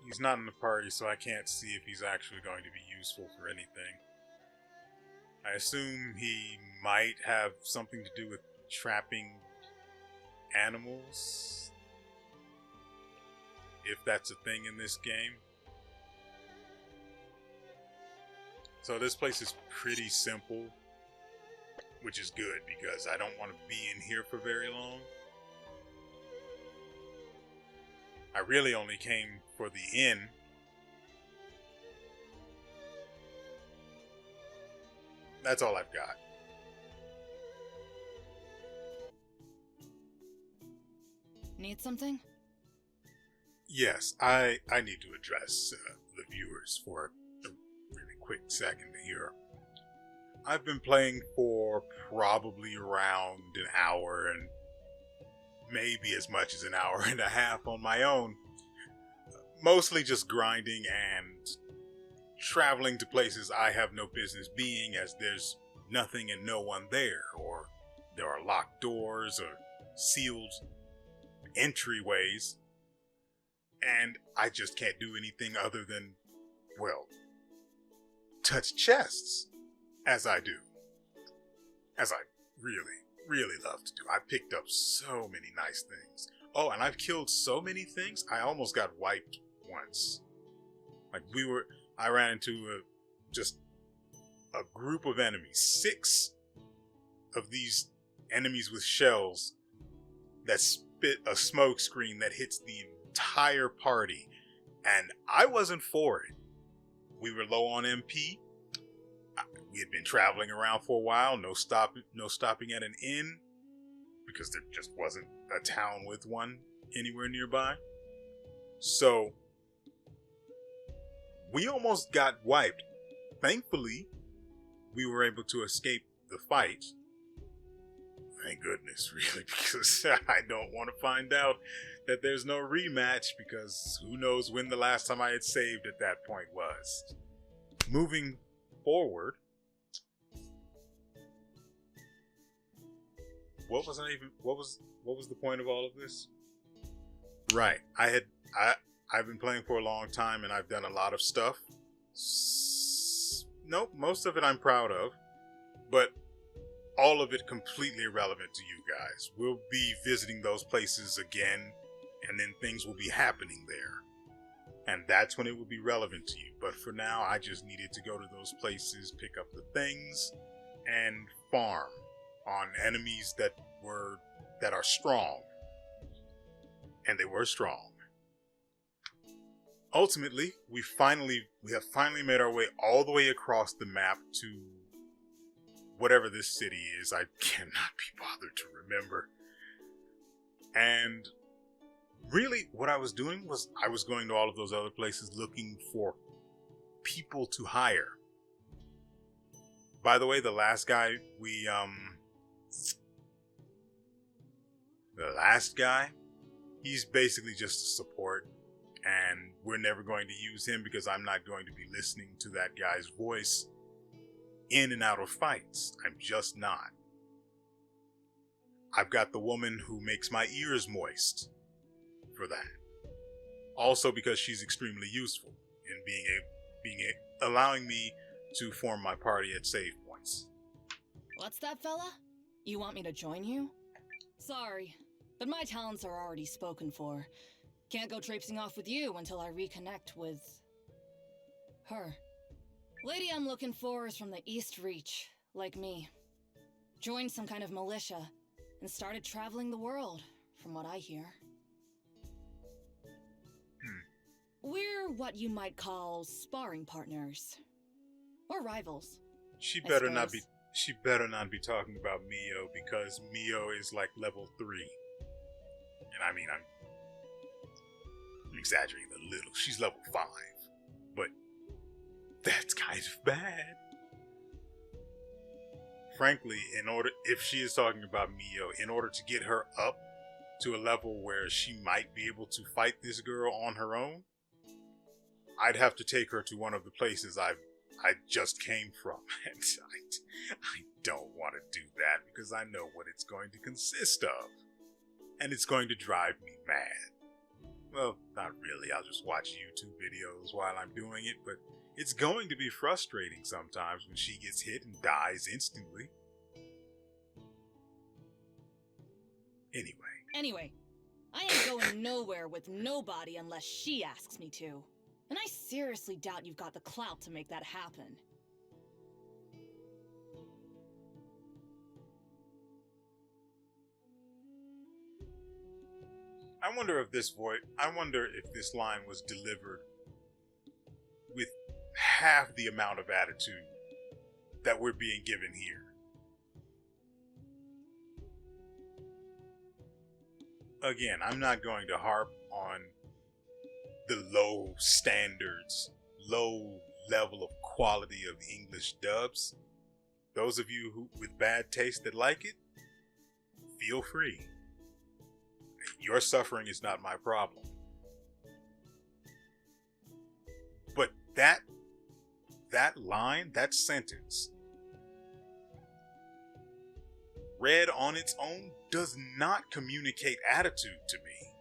He's not in the party, so I can't see if he's actually going to be useful for anything. I assume he might have something to do with trapping animals, if that's a thing in this game. So this place is pretty simple, which is good because I don't want to be in here for very long. I really only came for the inn. That's all I've got. Need something? Yes, I need to address the viewers for a really quick second here. I've been playing for probably around an hour and maybe as much as an hour and a half on my own. Mostly just grinding and traveling to places I have no business being, as there's nothing and no one there, or there are locked doors or sealed entryways, and I just can't do anything other than, well, touch chests, as I do. As I really love to do. I picked up so many nice things. Oh, and I've killed so many things, I almost got wiped once. Like, I ran into just a group of enemies. 6 of these enemies with shells that spit a smoke screen that hits the entire party. And I wasn't for it. We were low on MP. We had been traveling around for a while, no stopping at an inn, because there just wasn't a town with one anywhere nearby. So we almost got wiped. Thankfully, we were able to escape the fight. Thank goodness, really, because I don't want to find out that there's no rematch, because who knows when the last time I had saved at that point was. Moving forward, what was the point of all of this? Right. I've been playing for a long time and I've done a lot of stuff. Nope, most of it I'm proud of, but all of it completely irrelevant to you guys. We'll be visiting those places again, and then things will be happening there. And that's when it will be relevant to you. But for now, I just needed to go to those places, pick up the things, and farm on enemies that are strong. And they were strong. Ultimately, we have finally made our way all the way across the map to whatever this city is. I cannot be bothered to remember. And really, what I was doing was I was going to all of those other places looking for people to hire. By the way, the last guy, he's basically just a support. And we're never going to use him because I'm not going to be listening to that guy's voice in and out of fights. I'm just not. I've got the woman who makes my ears moist for that. Also because she's extremely useful in allowing me to form my party at save points. What's that, fella? You want me to join you? Sorry, but my talents are already spoken for. Can't go traipsing off with you until I reconnect with her. Lady I'm looking for is from the East Reach, like me. Joined some kind of militia and started traveling the world, from what I hear. We're what you might call sparring partners. Or rivals. She better not be talking about Mio, because Mio is like level 3. And I mean, I'm exaggerating a little. She's level 5. But that's kind of bad. Frankly, if she is talking about Mio, in order to get her up to a level where she might be able to fight this girl on her own, I'd have to take her to one of the places I just came from. And I don't want to do that because I know what it's going to consist of. And it's going to drive me mad. Well, not really. I'll just watch YouTube videos while I'm doing it, but it's going to be frustrating sometimes when she gets hit and dies instantly. Anyway, I ain't going nowhere with nobody unless she asks me to. And I seriously doubt you've got the clout to make that happen. I wonder if this line was delivered with half the amount of attitude that we're being given here. Again, I'm not going to harp on the low standards, low level of quality of English dubs. Those of you with bad taste that like it, feel free. Your suffering is not my problem. But that line, that sentence, read on its own, does not communicate attitude to me.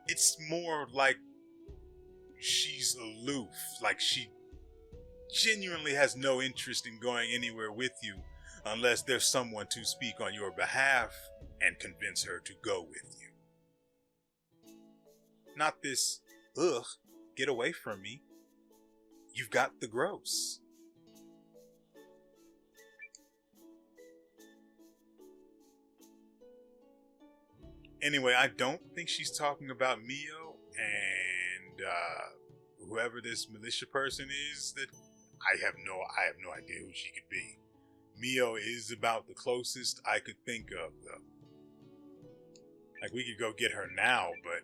It's more like she's aloof, like she genuinely has no interest in going anywhere with you unless there's someone to speak on your behalf and convince her to go with you. Not this, ugh, get away from me. You've got the gross. Anyway, I don't think she's talking about Mio and whoever this militia person is. That I have no idea who she could be. Mio is about the closest I could think of, though. Like, we could go get her now, but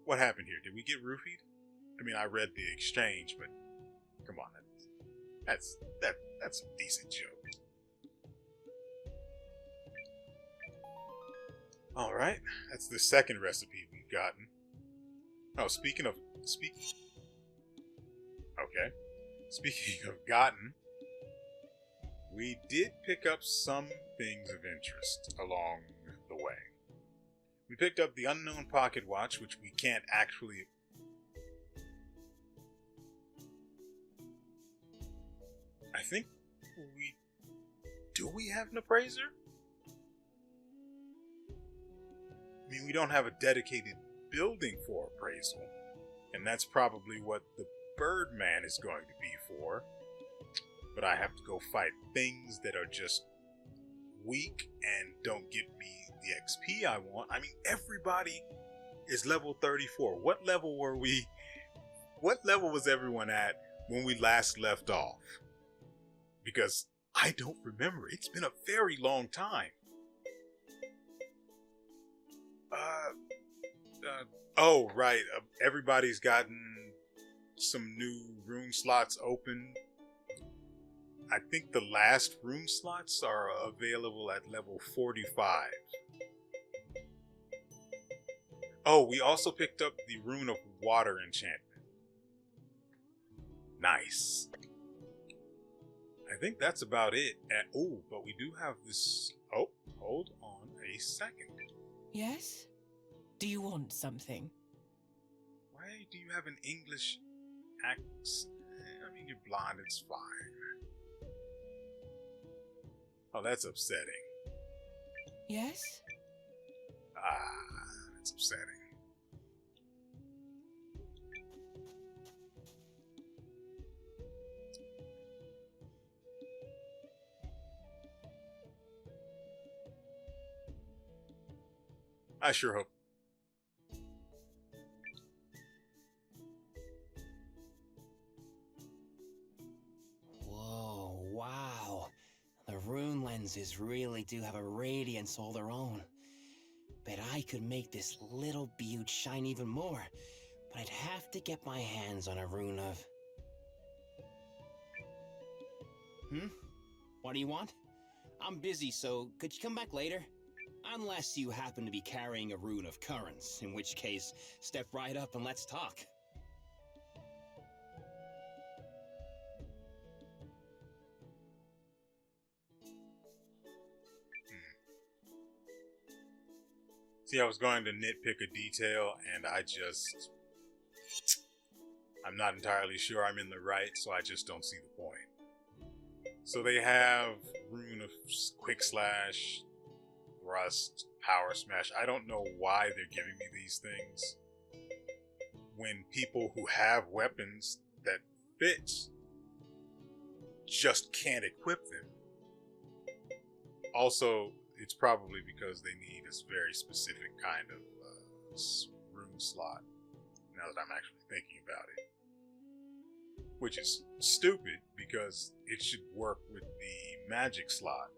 what happened here? Did we get roofied? I mean, I read the exchange, but come on, that's a decent joke. All right, that's the second recipe we've gotten. Oh, speaking of gotten, we did pick up some things of interest along the way. We picked up the unknown pocket watch, which we can't actually... I think we... Do we have an appraiser? I mean, we don't have a dedicated building for appraisal, and that's probably what the Birdman is going to be for. But I have to go fight things that are just weak and don't give me the XP I want. I mean, everybody is level 34. What level were we? What level was everyone at when we last left off? Because I don't remember. It's been a very long time. Oh, right. Everybody's gotten some new rune slots open. I think the last rune slots are available at level 45. Oh, we also picked up the rune of water enchantment. Nice. I think that's about it. Oh, but we do have this... Oh, hold on a second. Yes? Do you want something? Why do you have an English accent? I mean, you're blind, it's fine. Oh, that's upsetting. Yes? Ah, that's upsetting. I sure hope. Whoa, wow. The rune lenses really do have a radiance all their own. Bet I could make this little beaut shine even more, but I'd have to get my hands on a rune of... What do you want? I'm busy, so could you come back later? Unless you happen to be carrying a rune of currents, in which case, step right up and let's talk. See, I was going to nitpick a detail, and I'm not entirely sure I'm in the right, so I just don't see the point. So they have Rune of Quick Slash, Thrust, Power Smash. I don't know why they're giving me these things when people who have weapons that fit just can't equip them. Also, it's probably because they need a very specific kind of rune slot, now that I'm actually thinking about it. Which is stupid, because it should work with the magic slot.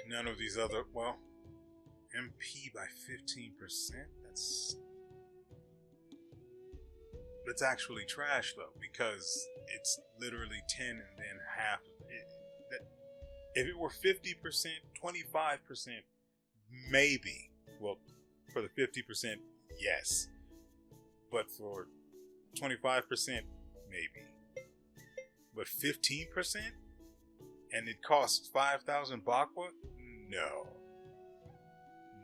None of these other, well, MP by 15%, that's actually trash though, because it's literally 10 and then half of it. If it were 50%, 25%, maybe. Well, for the 50%, yes. But for 25%, maybe. But 15%? And it costs 5,000 Bakwa? No.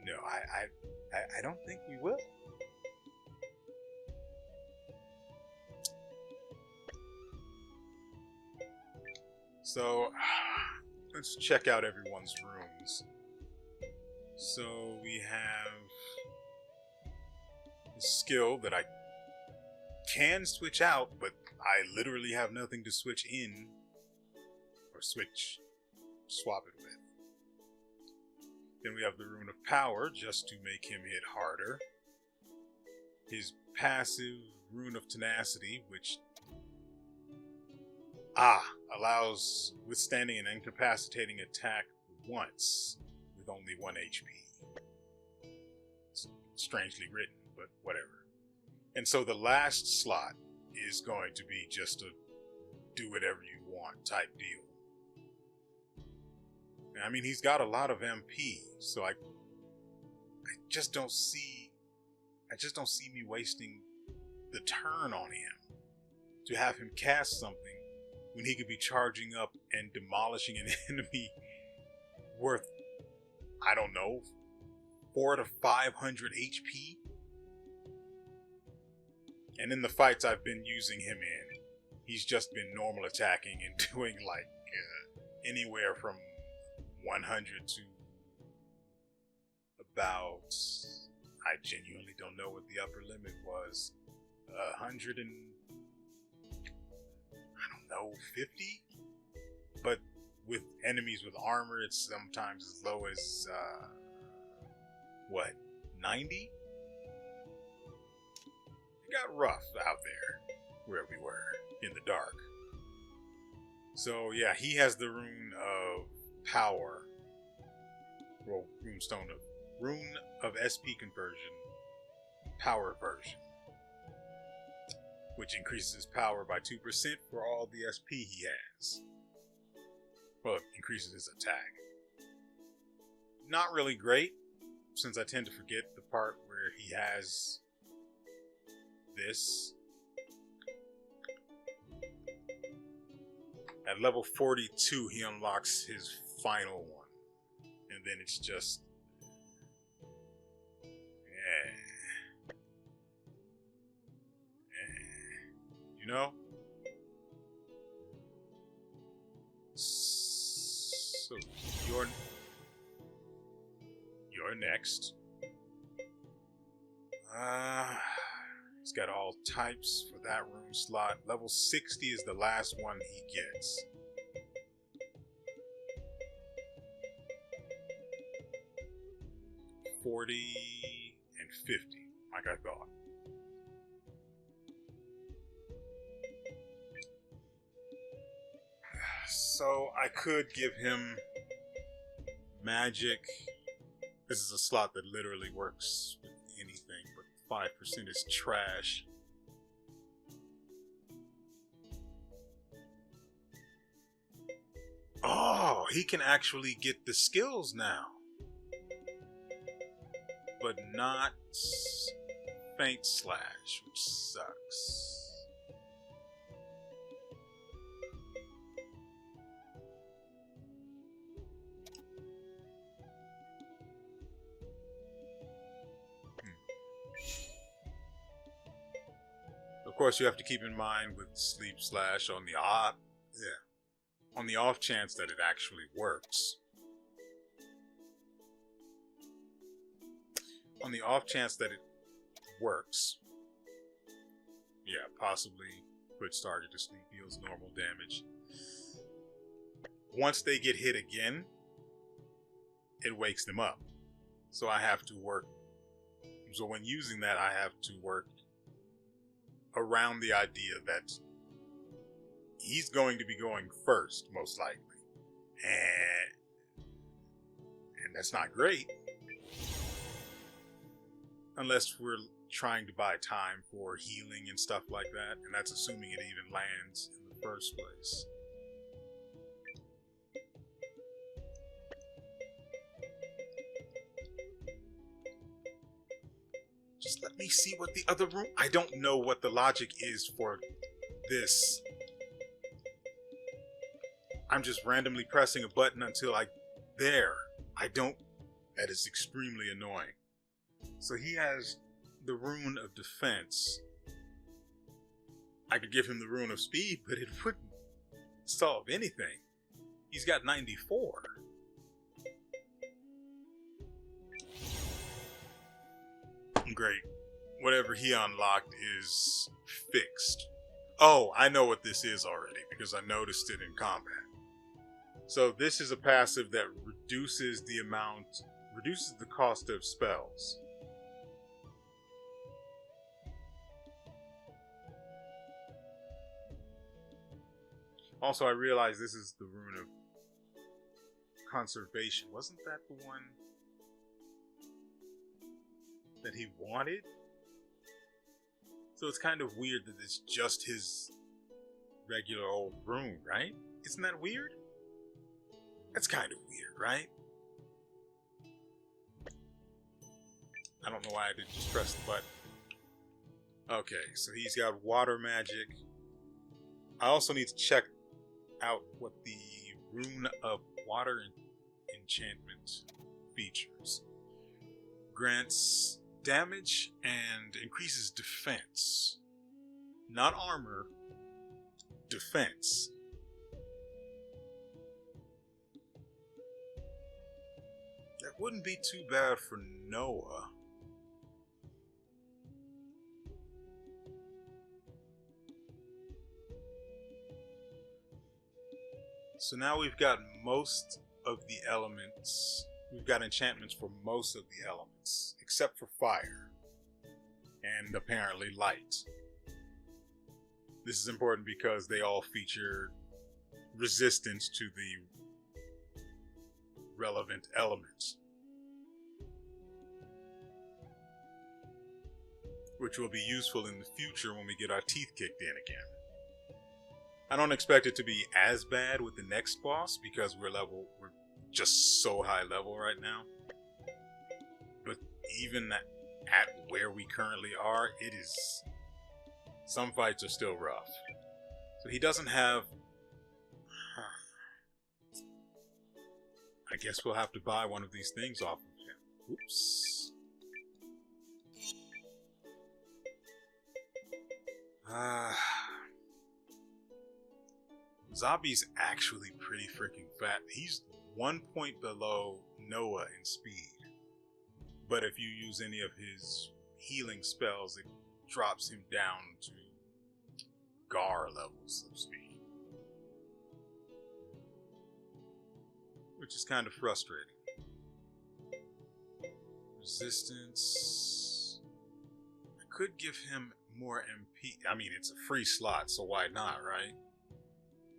No, I don't think we will. So, let's check out everyone's rooms. So, we have a skill that I can switch out, but I literally have nothing to switch in or swap it with. Then we have the Rune of Power, just to make him hit harder. His passive Rune of Tenacity, which allows withstanding an incapacitating attack once with only 1 HP. It's strangely written, but whatever. And so the last slot is going to be just a do whatever you want type deal. I mean, he's got a lot of MP, so just don't see me wasting the turn on him to have him cast something when he could be charging up and demolishing an enemy worth, I don't know, 400 to 500 HP. And in the fights I've been using him in, he's just been normal attacking and doing like anywhere from 100 to about, I genuinely don't know what the upper limit was, 100 and, I don't know, 50? But with enemies with armor, it's sometimes as low as, 90? It got rough out there, where we were, in the dark. So yeah, he has the rune of power. Well, rune of SP conversion, power version, which increases his power by 2% for all the SP he has. Well, it increases his attack. Not really great, since I tend to forget the part where he has this. At level 42, he unlocks his final one. And then it's just... You know? So, you're next. He's got all types for that room slot. Level 60 is the last one he gets. $40 and $50, like I thought. So I could give him magic. This is a slot that literally works with anything, but 5% is trash. Oh, he can actually get the skills now. But not Faint Slash, which sucks. Of course, you have to keep in mind with Sleep Slash on the off chance that it actually works. On the off chance that it works, yeah, possibly puts target to sleep, deals normal damage. Once they get hit again, it wakes them up. So I have to work. So when using that, I have to work around the idea that he's going to be going first, most likely. And that's not great. Unless we're trying to buy time for healing and stuff like that. And that's assuming it even lands in the first place. Just let me see what the other room... I don't know what the logic is for this. I'm just randomly pressing a button until there. I don't... That is extremely annoying. So he has the rune of defense. I could give him the rune of speed, but it wouldn't solve anything. He's got 94. Great. Whatever he unlocked is fixed. Oh, I know what this is already because I noticed it in combat. So this is a passive that reduces the cost of spells. Also, I realize this is the rune of conservation. Wasn't that the one that he wanted? So it's kind of weird that it's just his regular old rune, right? Isn't that weird? That's kind of weird, right? I don't know why I didn't just press the button. Okay, so he's got water magic. I also need to check out what the Rune of Water enchantment features. Grants damage and increases defense. Not armor, defense. That wouldn't be too bad for Noah. So now we've got most of the elements. We've got enchantments for most of the elements, except for fire and apparently light. This is important because they all feature resistance to the relevant elements, which will be useful in the future when we get our teeth kicked in again. I don't expect it to be as bad with the next boss because we're just so high level right now. But even at where we currently are, some fights are still rough. So he doesn't have... I guess we'll have to buy one of these things off of him. Oops. Zabi's actually pretty freaking fat. He's 1 point below Noah in speed. But if you use any of his healing spells, it drops him down to Gar levels of speed. Which is kind of frustrating. Resistance. I could give him more MP. I mean, it's a free slot, so why not, right?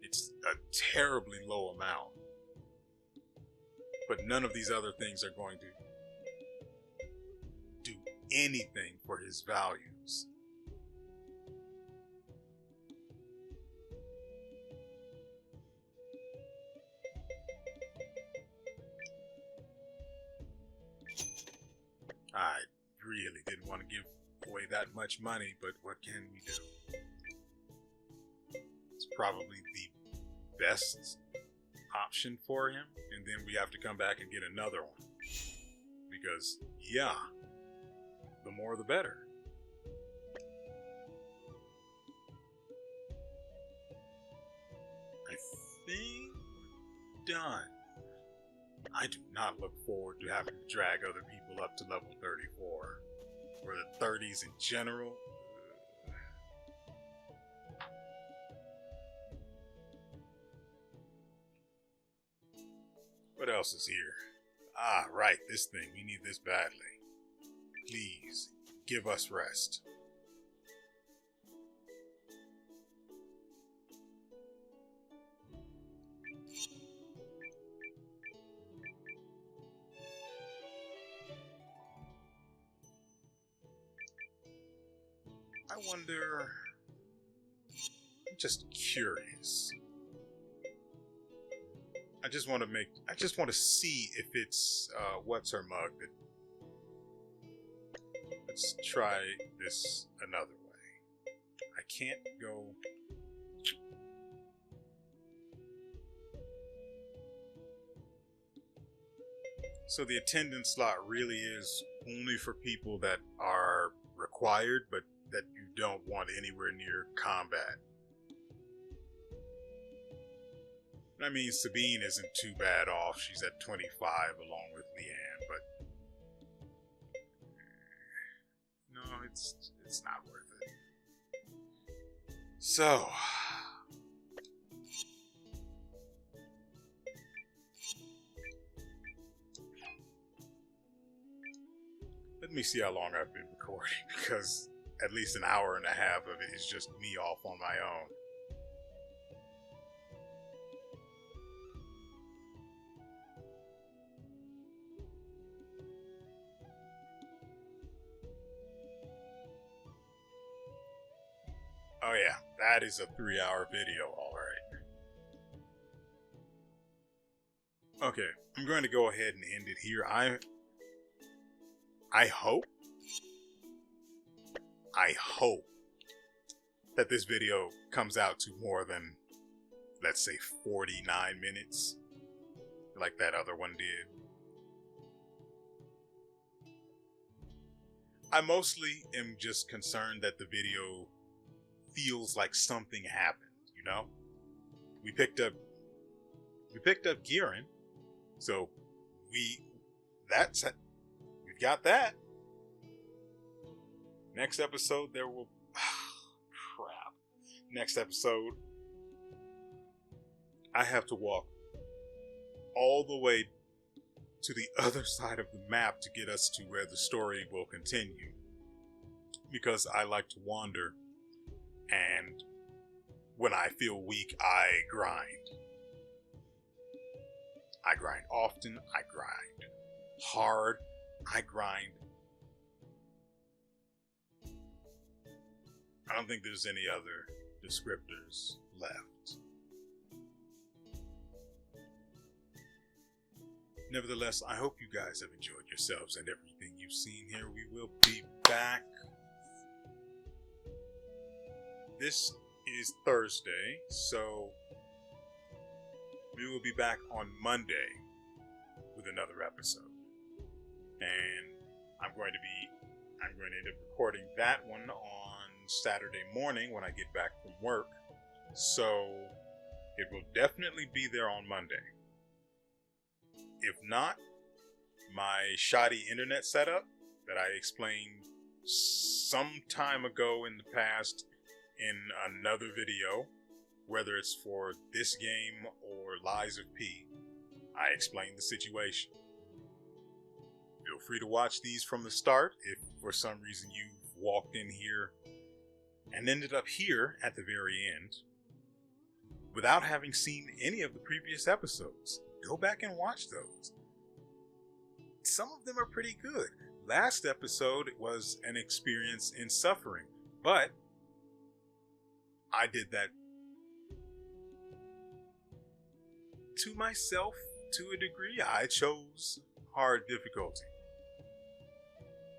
It's a terribly low amount. But none of these other things are going to do anything for his values. I really didn't want to give away that much money, but what can we do? It's probably the best option for him, and then we have to come back and get another one. Because, yeah, the more the better. I think we're done. I do not look forward to having to drag other people up to level 34. Or the 30s in general. What else is here? Ah, right, this thing. We need this badly. Please, give us rest. I wonder... I'm just curious. I just want to see if it's, what's her mug. Let's try this another way. I can't go... So the attendance slot really is only for people that are required, but that you don't want anywhere near combat. I mean, Sabine isn't too bad off. She's at 25 along with Leanne, but no, it's not worth it. So, let me see how long I've been recording, because at least an hour and a half of it is just me off on my own. Oh yeah, that is a 3-hour video, alright. Okay, I'm going to go ahead and end it here. I hope I hope that this video comes out to more than, let's say, 49 minutes, like that other one did. I mostly am just concerned that the video feels like something happened, you know? We picked up Girin, so we've got that. Next episode there will crap. Next episode I have to walk all the way to the other side of the map to get us to where the story will continue, because I like to wander, and when I feel weak, I grind. I grind often, I grind hard, I grind. I don't think there's any other descriptors left. Nevertheless, I hope you guys have enjoyed yourselves and everything you've seen here. We will be back. This is Thursday, so we will be back on Monday with another episode. And I'm going to end up recording that one on Saturday morning when I get back from work. So it will definitely be there on Monday. If not, my shoddy internet setup that I explained some time ago in the past in another video, whether it's for this game or Lies of P, I explained the situation. Feel free to watch these from the start if for some reason you've walked in here and ended up here at the very end without having seen any of the previous episodes. Go back and watch those. Some of them are pretty good. Last episode was an experience in suffering, but I did that to myself to a degree. I chose hard difficulty.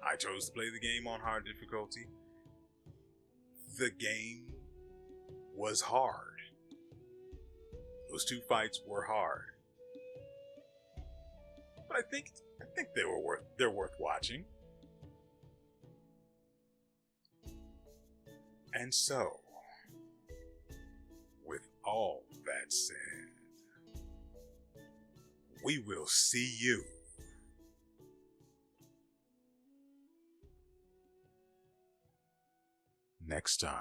I chose to play the game on hard difficulty. The game was hard. Those two fights were hard. But I think they're worth watching. And so, with all that said, we will see you next time.